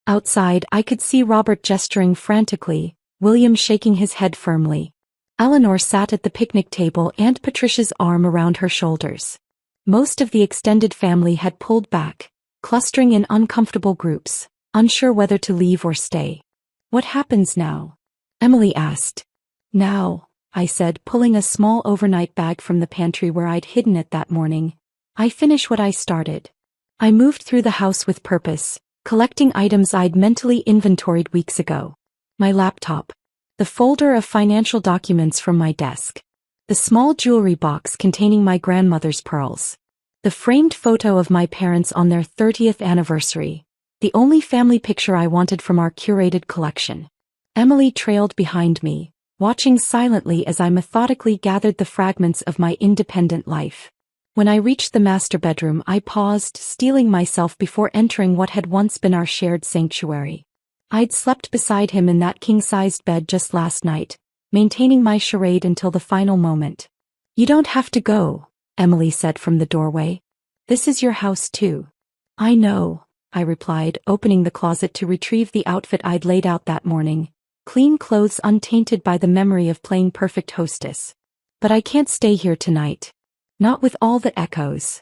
Outside, I could see Robert gesturing frantically, William shaking his head firmly. Eleanor sat at the picnic table, Aunt Patricia's arm around her shoulders. Most of the extended family had pulled back, clustering in uncomfortable groups, unsure whether to leave or stay. What happens now? Emily asked. Now, I said, pulling a small overnight bag from the pantry where I'd hidden it that morning. I finish what I started. I moved through the house with purpose, collecting items I'd mentally inventoried weeks ago. My laptop. The folder of financial documents from my desk. The small jewelry box containing my grandmother's pearls. The framed photo of my parents on their 30th anniversary. The only family picture I wanted from our curated collection. Emily trailed behind me, watching silently as I methodically gathered the fragments of my independent life. When I reached the master bedroom, I paused, steeling myself before entering what had once been our shared sanctuary. I'd slept beside him in that king-sized bed just last night, maintaining my charade until the final moment. You don't have to go, Emily said from the doorway. This is your house too. I know, I replied, opening the closet to retrieve the outfit I'd laid out that morning. Clean clothes untainted by the memory of playing perfect hostess. But I can't stay here tonight. Not with all the echoes.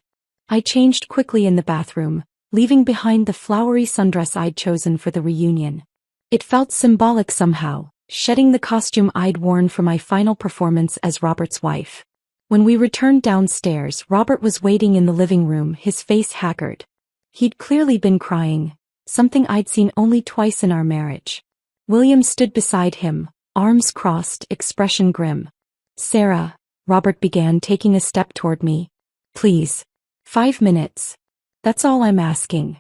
I changed quickly in the bathroom, leaving behind the flowery sundress I'd chosen for the reunion. It felt symbolic somehow, shedding the costume I'd worn for my final performance as Robert's wife. When we returned downstairs, Robert was waiting in the living room, his face haggard. He'd clearly been crying, something I'd seen only twice in our marriage. William stood beside him, arms crossed, expression grim. Sarah, Robert began, taking a step toward me. Please. 5 minutes. That's all I'm asking.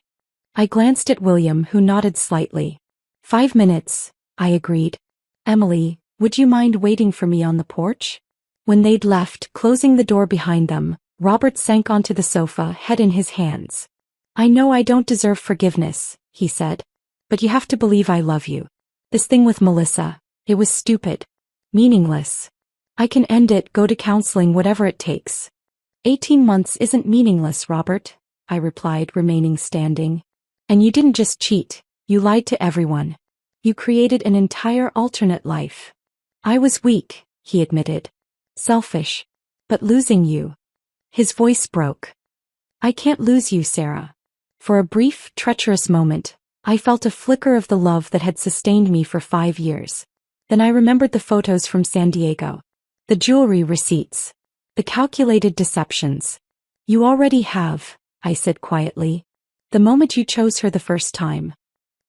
I glanced at William, who nodded slightly. 5 minutes, I agreed. Emily, would you mind waiting for me on the porch? When they'd left, closing the door behind them, Robert sank onto the sofa, head in his hands. I know I don't deserve forgiveness, he said. But you have to believe I love you. This thing with Melissa, it was stupid. Meaningless. I can end it, go to counseling, whatever it takes. 18 months isn't meaningless, Robert, I replied, remaining standing. And you didn't just cheat, you lied to everyone. You created an entire alternate life. I was weak, he admitted. Selfish. But losing you. His voice broke. I can't lose you, Sarah. For a brief, treacherous moment, I felt a flicker of the love that had sustained me for 5 years. Then I remembered the photos from San Diego. The jewelry receipts. The calculated deceptions. You already have, I said quietly. The moment you chose her the first time.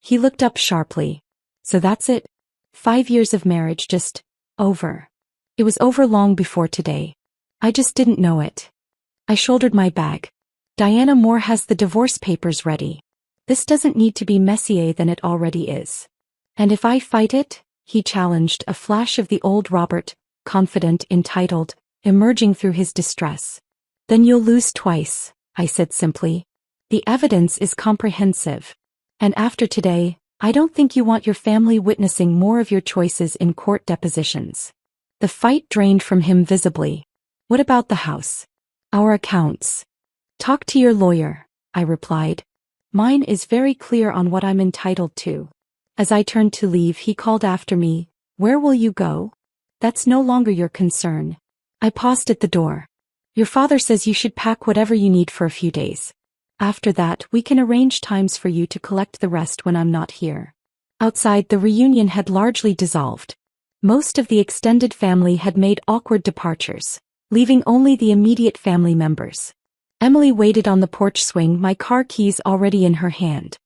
He looked up sharply. So that's it? 5 years of marriage just over. It was over long before today. I just didn't know it. I shouldered my bag. Diana Moore has the divorce papers ready. This doesn't need to be messier than it already is. And if I fight it? He challenged, a flash of the old Robert, confident, entitled, emerging through his distress. Then you'll lose twice, I said simply. The evidence is comprehensive. And after today, I don't think you want your family witnessing more of your choices in court depositions. The fight drained from him visibly. What about the house? Our accounts. Talk to your lawyer, I replied. Mine is very clear on what I'm entitled to. As I turned to leave, he called after me, Where will you go? That's no longer your concern. I paused at the door. Your father says you should pack whatever you need for a few days. After that, we can arrange times for you to collect the rest when I'm not here. Outside, the reunion had largely dissolved. Most of the extended family had made awkward departures, leaving only the immediate family members. Emily waited on the porch swing, my car keys already in her hand.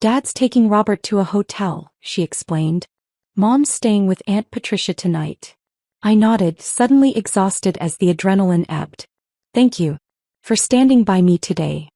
Dad's taking Robert to a hotel, she explained. Mom's staying with Aunt Patricia tonight. I nodded, suddenly exhausted as the adrenaline ebbed. Thank you for standing by me today.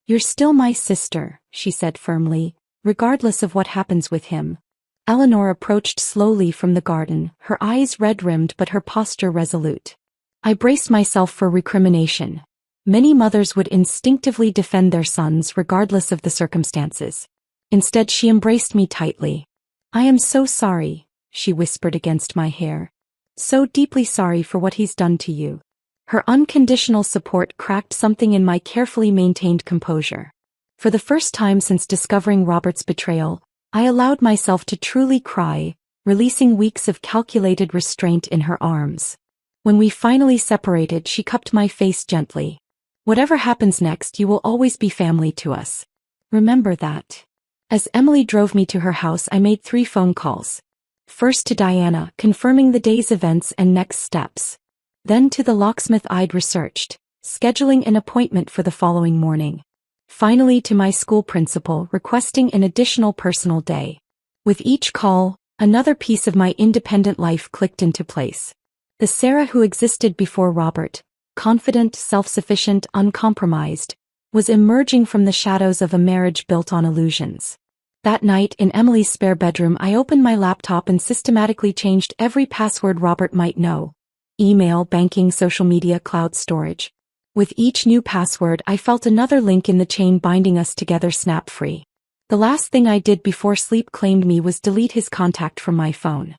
You're still my sister, she said firmly, regardless of what happens with him. Eleanor approached slowly from the garden, her eyes red-rimmed but her posture resolute. I braced myself for recrimination. Many mothers would instinctively defend their sons regardless of the circumstances. Instead, she embraced me tightly. I am so sorry, she whispered against my hair. So deeply sorry for what he's done to you. Her unconditional support cracked something in my carefully maintained composure. For the first time since discovering Robert's betrayal, I allowed myself to truly cry, releasing weeks of calculated restraint in her arms. When we finally separated, she cupped my face gently. Whatever happens next, you will always be family to us. Remember that. As Emily drove me to her house, I made 3 phone calls. First to Diana, confirming the day's events and next steps. Then to the locksmith I'd researched, scheduling an appointment for the following morning. Finally to my school principal, requesting an additional personal day. With each call, another piece of my independent life clicked into place. The Sarah who existed before Robert, confident, self-sufficient, uncompromised, was emerging from the shadows of a marriage built on illusions. That night, in Emily's spare bedroom, I opened my laptop and systematically changed every password Robert might know. Email, banking, social media, cloud storage. With each new password, I felt another link in the chain binding us together snap free. The last thing I did before sleep claimed me was delete his contact from my phone.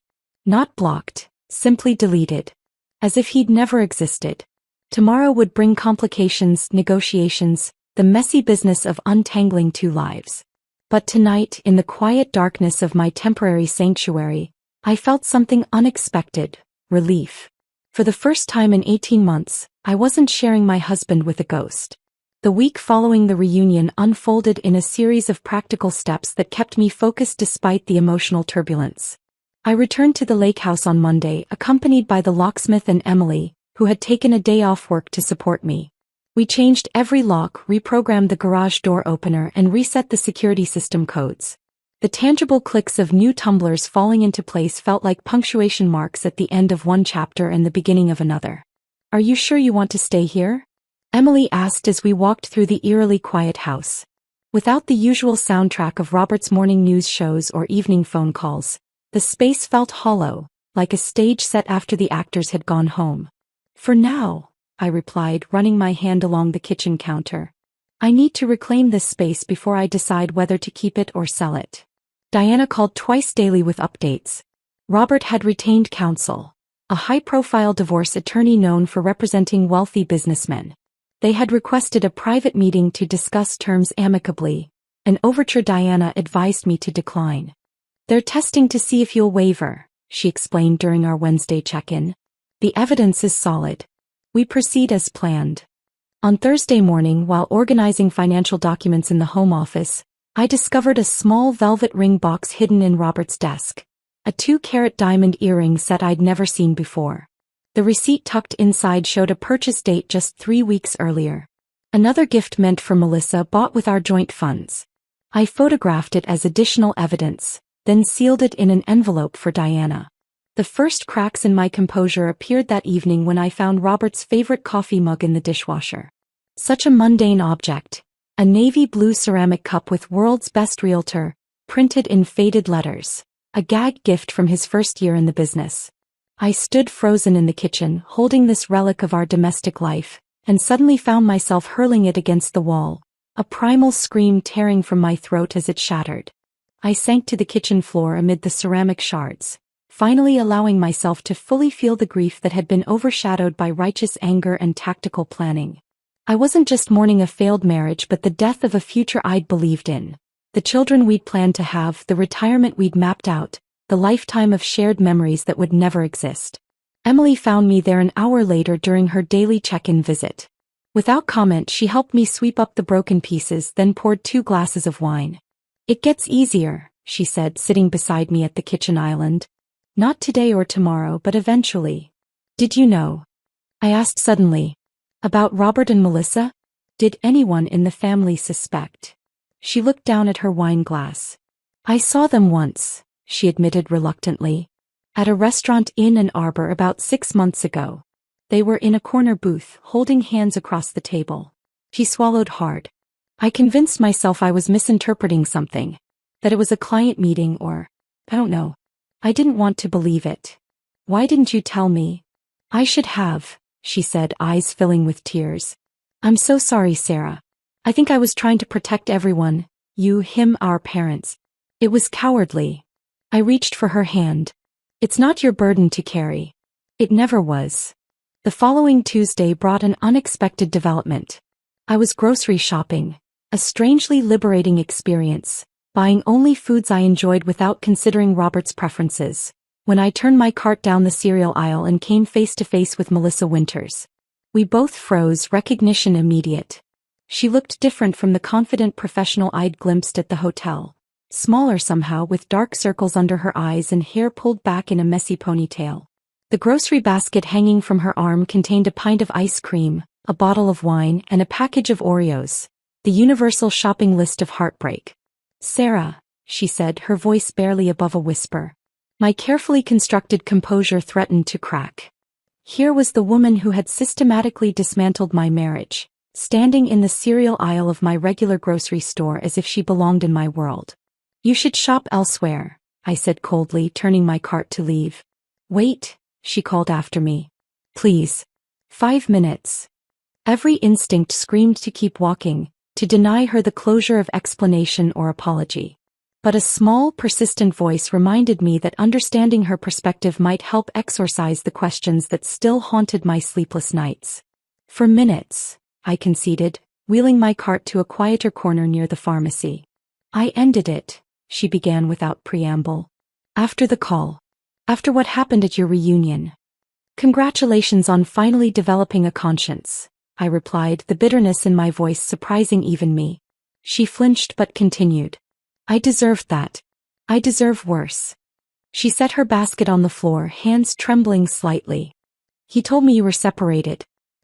Not blocked, simply deleted. As if he'd never existed. Tomorrow would bring complications, negotiations, the messy business of untangling 2 lives. But tonight, in the quiet darkness of my temporary sanctuary, I felt something unexpected, relief. For the first time in 18 months, I wasn't sharing my husband with a ghost. The week following the reunion unfolded in a series of practical steps that kept me focused despite the emotional turbulence. I returned to the lake house on Monday, accompanied by the locksmith and Emily, who had taken a day off work to support me. We changed every lock, reprogrammed the garage door opener, and reset the security system codes. The tangible clicks of new tumblers falling into place felt like punctuation marks at the end of one chapter and the beginning of another. Are you sure you want to stay here? Emily asked as we walked through the eerily quiet house. Without the usual soundtrack of Robert's morning news shows or evening phone calls, the space felt hollow, like a stage set after the actors had gone home. For now, I replied, running my hand along the kitchen counter. I need to reclaim this space before I decide whether to keep it or sell it. Diana called twice daily with updates. Robert had retained counsel, a high-profile divorce attorney known for representing wealthy businessmen. They had requested a private meeting to discuss terms amicably, an overture Diana advised me to decline. They're testing to see if you'll waver, she explained during our Wednesday check-in. The evidence is solid. We proceed as planned. On Thursday morning, while organizing financial documents in the home office, I discovered a small velvet ring box hidden in Robert's desk. A 2-carat diamond earring set I'd never seen before. The receipt tucked inside showed a purchase date just 3 weeks earlier. Another gift meant for Melissa, bought with our joint funds. I photographed it as additional evidence, then sealed it in an envelope for Diana. The first cracks in my composure appeared that evening when I found Robert's favorite coffee mug in the dishwasher. Such a mundane object. A navy blue ceramic cup with "World's Best Realtor" printed in faded letters. a gag gift from his first year in the business. I stood frozen in the kitchen, holding this relic of our domestic life, and suddenly found myself hurling it against the wall, a primal scream tearing from my throat as it shattered. I sank to the kitchen floor amid the ceramic shards, finally allowing myself to fully feel the grief that had been overshadowed by righteous anger and tactical planning. I wasn't just mourning a failed marriage but the death of a future I'd believed in. The children we'd planned to have, the retirement we'd mapped out, the lifetime of shared memories that would never exist. Emily found me there an hour later during her daily check-in visit. Without comment, she helped me sweep up the broken pieces, then poured 2 glasses of wine. "It gets easier," she said, sitting beside me at the kitchen island. "Not today or tomorrow, but eventually." "Did you know?" I asked suddenly. "About Robert and Melissa? Did anyone in the family suspect?" She looked down at her wine glass. "I saw them once," she admitted reluctantly. "At a restaurant in Ann Arbor about 6 months ago. They were in a corner booth, holding hands across the table." She swallowed hard. I convinced myself I was misinterpreting something, that it was a client meeting or, I don't know. I didn't want to believe it. "Why didn't you tell me?" "I should have," she said, eyes filling with tears. "I'm so sorry, Sarah. I think I was trying to protect everyone, you, him, our parents. It was cowardly." I reached for her hand. "It's not your burden to carry." It never was. The following Tuesday brought an unexpected development. I was grocery shopping, a strangely liberating experience, buying only foods I enjoyed without considering Robert's preferences, when I turned my cart down the cereal aisle and came face to face with Melissa Winters. We both froze, recognition immediate. She looked different from the confident professional I'd glimpsed at the hotel. Smaller somehow, with dark circles under her eyes and hair pulled back in a messy ponytail. The grocery basket hanging from her arm contained a pint of ice cream, a bottle of wine, and a package of Oreos. The universal shopping list of heartbreak. "Sarah," she said, her voice barely above a whisper. My carefully constructed composure threatened to crack. Here was the woman who had systematically dismantled my marriage, standing in the cereal aisle of my regular grocery store as if she belonged in my world. "You should shop elsewhere," I said coldly, turning my cart to leave. "Wait," she called after me. "Please. 5 minutes." Every instinct screamed to keep walking, to deny her the closure of explanation or apology. But a small, persistent voice reminded me that understanding her perspective might help exorcise the questions that still haunted my sleepless nights. "For minutes," I conceded, wheeling my cart to a quieter corner near the pharmacy. "I ended it," she began without preamble. "After the call. After what happened at your reunion." "Congratulations on finally developing a conscience," I replied, the bitterness in my voice surprising even me. She flinched but continued. "I deserved that. I deserve worse." She set her basket on the floor, hands trembling slightly. "He told me you were separated.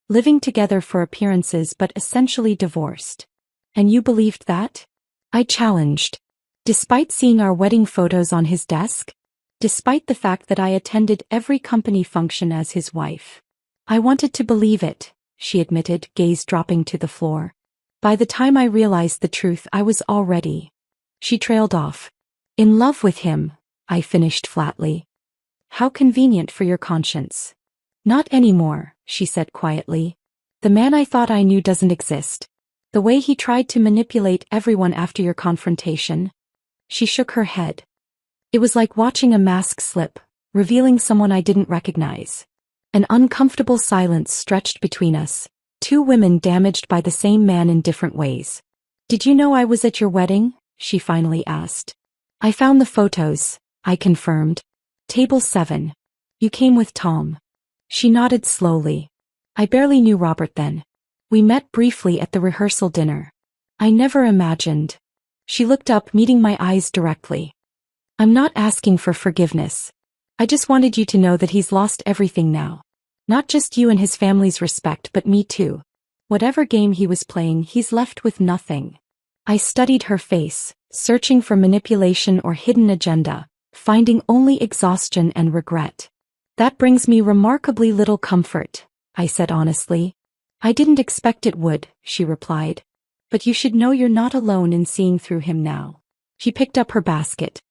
Living together for appearances but essentially divorced. And you believed that?" I challenged. "Despite seeing our wedding photos on his desk? Despite the fact that I attended every company function as his wife?" "I wanted to believe it," she admitted, gaze dropping to the floor. "By the time I realized the truth, I was already..." She trailed off. "In love with him," I finished flatly. "How convenient for your conscience." "Not anymore," she said quietly. "The man I thought I knew doesn't exist. The way he tried to manipulate everyone after your confrontation." She shook her head. "It was like watching a mask slip, revealing someone I didn't recognize." An uncomfortable silence stretched between us, 2 women damaged by the same man in different ways. "Did you know I was at your wedding?" she finally asked. "I found the photos," I confirmed. "Table 7. You came with Tom." She nodded slowly. "I barely knew Robert then. We met briefly at the rehearsal dinner. I never imagined." She looked up, meeting my eyes directly. "I'm not asking for forgiveness. I just wanted you to know that he's lost everything now. Not just you and his family's respect, but me too. Whatever game he was playing, he's left with nothing." I studied her face, searching for manipulation or hidden agenda, finding only exhaustion and regret. "That brings me remarkably little comfort," I said honestly. "I didn't expect it would," she replied. "But you should know you're not alone in seeing through him now." She picked up her basket.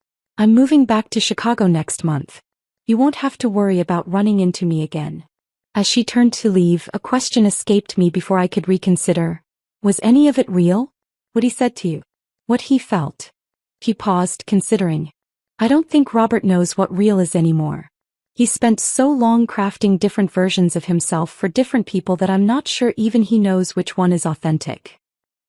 I'm moving back to Chicago next month. You won't have to worry about running into me again." As she turned to leave, a question escaped me before I could reconsider. Was any of it real? What he said to you? What he felt? He paused, considering. I don't think Robert knows what real is anymore. He spent so long crafting different versions of himself for different people that I'm not sure even he knows which one is authentic.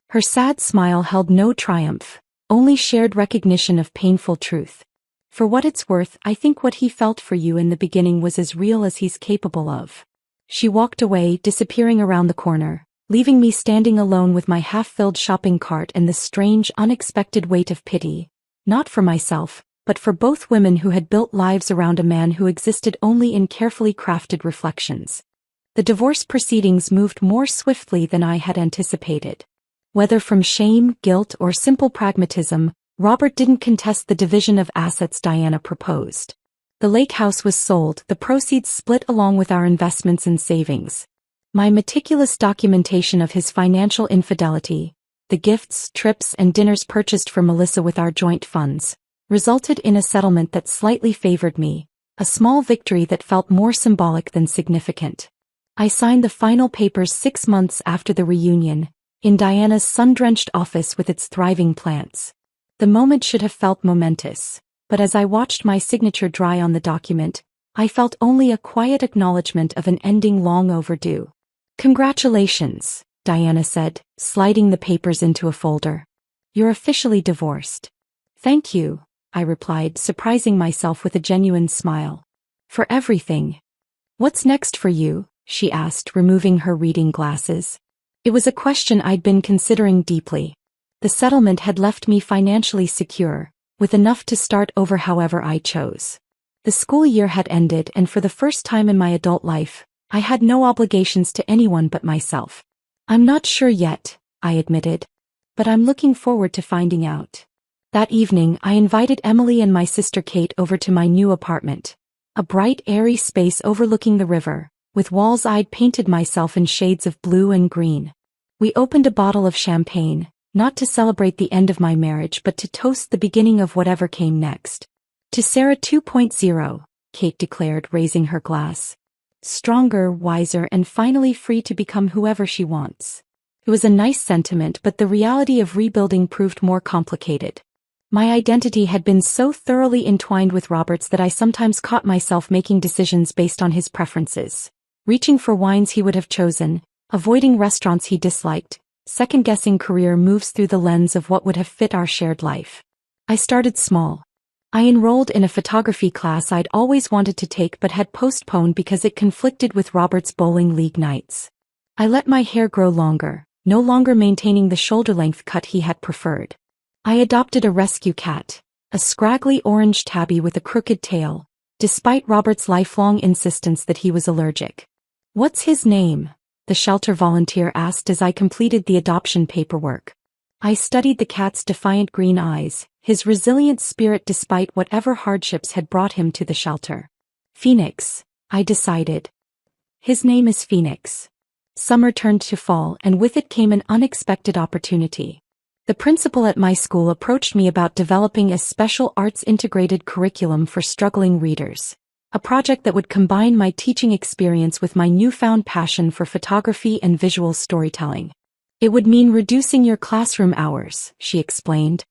Her sad smile held no triumph, only shared recognition of painful truth. For what it's worth, I think what he felt for you in the beginning was as real as he's capable of. She walked away, disappearing around the corner, leaving me standing alone with my half-filled shopping cart and the strange, unexpected weight of pity, not for myself, but for both women who had built lives around a man who existed only in carefully crafted reflections. The divorce proceedings moved more swiftly than I had anticipated. Whether from shame, guilt, or simple pragmatism, Robert didn't contest the division of assets Diana proposed. The lake house was sold, the proceeds split along with our investments and savings. My meticulous documentation of his financial infidelity, the gifts, trips, and dinners purchased for Melissa with our joint funds, resulted in a settlement that slightly favored me, a small victory that felt more symbolic than significant. I signed the final papers 6 months after the reunion, in Diana's sun-drenched office with its thriving plants. The moment should have felt momentous, but as I watched my signature dry on the document, I felt only a quiet acknowledgement of an ending long overdue. "Congratulations," Diana said, sliding the papers into a folder. "You're officially divorced." "Thank you," I replied, surprising myself with a genuine smile. "For everything." "What's next for you?" she asked, removing her reading glasses. It was a question I'd been considering deeply. The settlement had left me financially secure, with enough to start over however I chose. The school year had ended, and for the first time in my adult life, I had no obligations to anyone but myself. "I'm not sure yet," I admitted, "but I'm looking forward to finding out." That evening, I invited Emily and my sister Kate over to my new apartment. A bright, airy space overlooking the river, with walls I'd painted myself in shades of blue and green. We opened a bottle of champagne, not to celebrate the end of my marriage but to toast the beginning of whatever came next. "To Sarah 2.0, Kate declared, raising her glass. "Stronger, wiser, and finally free to become whoever she wants." It was a nice sentiment, but the reality of rebuilding proved more complicated. My identity had been so thoroughly entwined with Robert's that I sometimes caught myself making decisions based on his preferences, reaching for wines he would have chosen, avoiding restaurants he disliked, second-guessing career moves through the lens of what would have fit our shared life. I started small. I enrolled in a photography class I'd always wanted to take but had postponed because it conflicted with Robert's bowling league nights. I let my hair grow longer, no longer maintaining the shoulder-length cut he had preferred. I adopted a rescue cat, a scraggly orange tabby with a crooked tail, despite Robert's lifelong insistence that he was allergic. "What's his name?" the shelter volunteer asked as I completed the adoption paperwork. I studied the cat's defiant green eyes, his resilient spirit despite whatever hardships had brought him to the shelter. "Phoenix," I decided. "His name is Phoenix." Summer turned to fall, and with it came an unexpected opportunity. The principal at my school approached me about developing a special arts integrated curriculum for struggling readers. A project that would combine my teaching experience with my newfound passion for photography and visual storytelling. "It would mean reducing your classroom hours," she explained.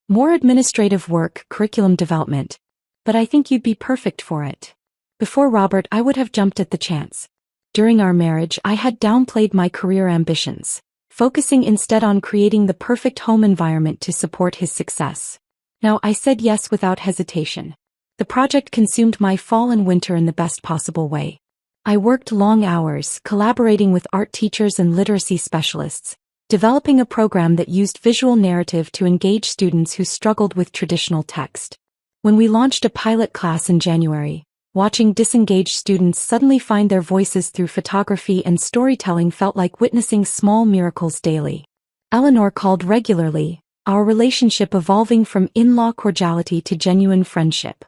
"More administrative work, curriculum development. But I think you'd be perfect for it." Before Robert, I would have jumped at the chance. During our marriage, I had downplayed my career ambitions, focusing instead on creating the perfect home environment to support his success. Now I said yes without hesitation. The project consumed my fall and winter in the best possible way. I worked long hours, collaborating with art teachers and literacy specialists, developing a program that used visual narrative to engage students who struggled with traditional text. When we launched a pilot class in January, watching disengaged students suddenly find their voices through photography and storytelling felt like witnessing small miracles daily. Eleanor called regularly, our relationship evolving from in-law cordiality to genuine friendship.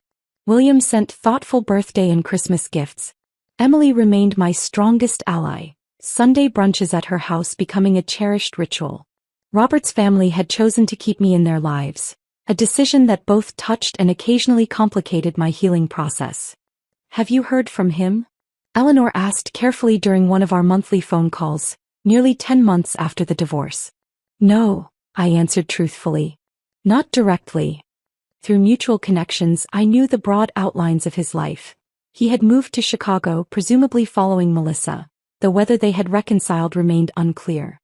William sent thoughtful birthday and Christmas gifts. Emily remained my strongest ally, Sunday brunches at her house becoming a cherished ritual. Robert's family had chosen to keep me in their lives, A decision that both touched and occasionally complicated my healing process. Have you heard from him? Eleanor asked carefully during one of our monthly phone calls, nearly 10 months after the divorce. No, I answered truthfully. Not directly. Through mutual connections, I knew the broad outlines of his life. He had moved to Chicago, presumably following Melissa, though whether they had reconciled remained unclear.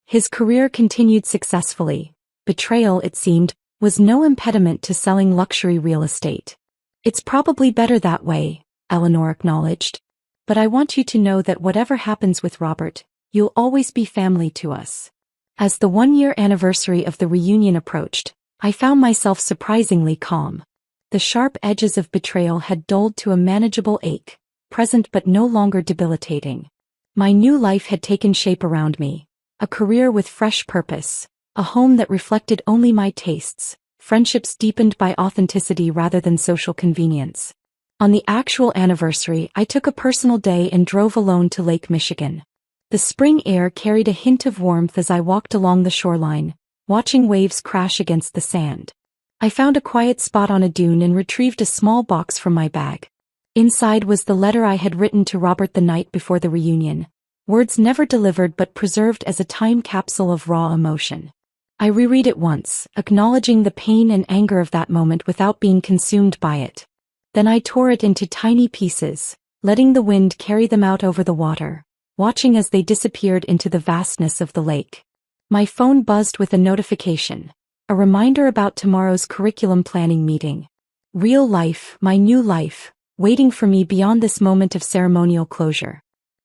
His career continued successfully. Betrayal, it seemed, was no impediment to selling luxury real estate. It's probably better that way, Eleanor acknowledged. But I want you to know that whatever happens with Robert, you'll always be family to us. As the 1-year anniversary of the reunion approached, I found myself surprisingly calm. The sharp edges of betrayal had dulled to a manageable ache, present but no longer debilitating. My new life had taken shape around me. A career with fresh purpose, a home that reflected only my tastes, friendships deepened by authenticity rather than social convenience. On the actual anniversary, I took a personal day and drove alone to Lake Michigan. The spring air carried a hint of warmth as I walked along the shoreline, watching waves crash against the sand. I found a quiet spot on a dune and retrieved a small box from my bag. Inside was the letter I had written to Robert the night before the reunion, words never delivered but preserved as a time capsule of raw emotion. I reread it once, acknowledging the pain and anger of that moment without being consumed by it. Then I tore it into tiny pieces, letting the wind carry them out over the water, watching as they disappeared into the vastness of the lake. My phone buzzed with a notification, a reminder about tomorrow's curriculum planning meeting. Real life, my new life, waiting for me beyond this moment of ceremonial closure.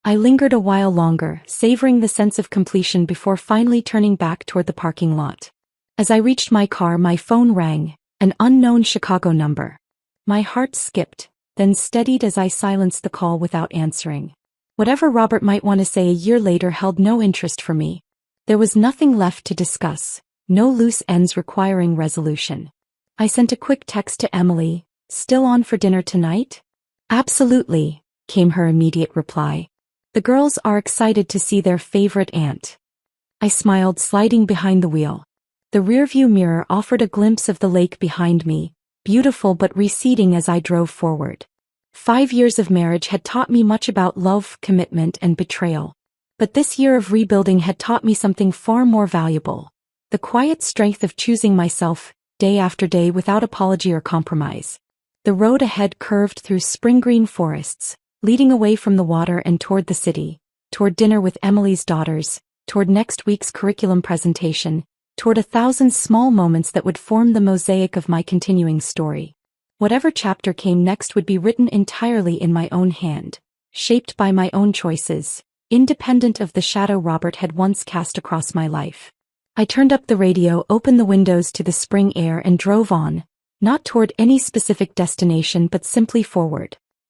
I lingered a while longer, savoring the sense of completion before finally turning back toward the parking lot. As I reached my car, my phone rang, an unknown Chicago number. My heart skipped, then steadied as I silenced the call without answering. Whatever Robert might want to say a year later held no interest for me. There was nothing left to discuss, no loose ends requiring resolution. I sent a quick text to Emily, "Still on for dinner tonight?" "Absolutely," came her immediate reply. "The girls are excited to see their favorite aunt." I smiled, sliding behind the wheel. The rearview mirror offered a glimpse of the lake behind me, beautiful but receding as I drove forward. 5 years of marriage had taught me much about love, commitment, and betrayal. But this year of rebuilding had taught me something far more valuable. The quiet strength of choosing myself, day after day without apology or compromise. The road ahead curved through spring-green forests, leading away from the water and toward the city, toward dinner with Emily's daughters, toward next week's curriculum presentation, toward 1,000 small moments that would form the mosaic of my continuing story. Whatever chapter came next would be written entirely in my own hand, shaped by my own choices, independent of the shadow Robert had once cast across my life. I turned up the radio, opened the windows to the spring air and drove on, not toward any specific destination but simply forward.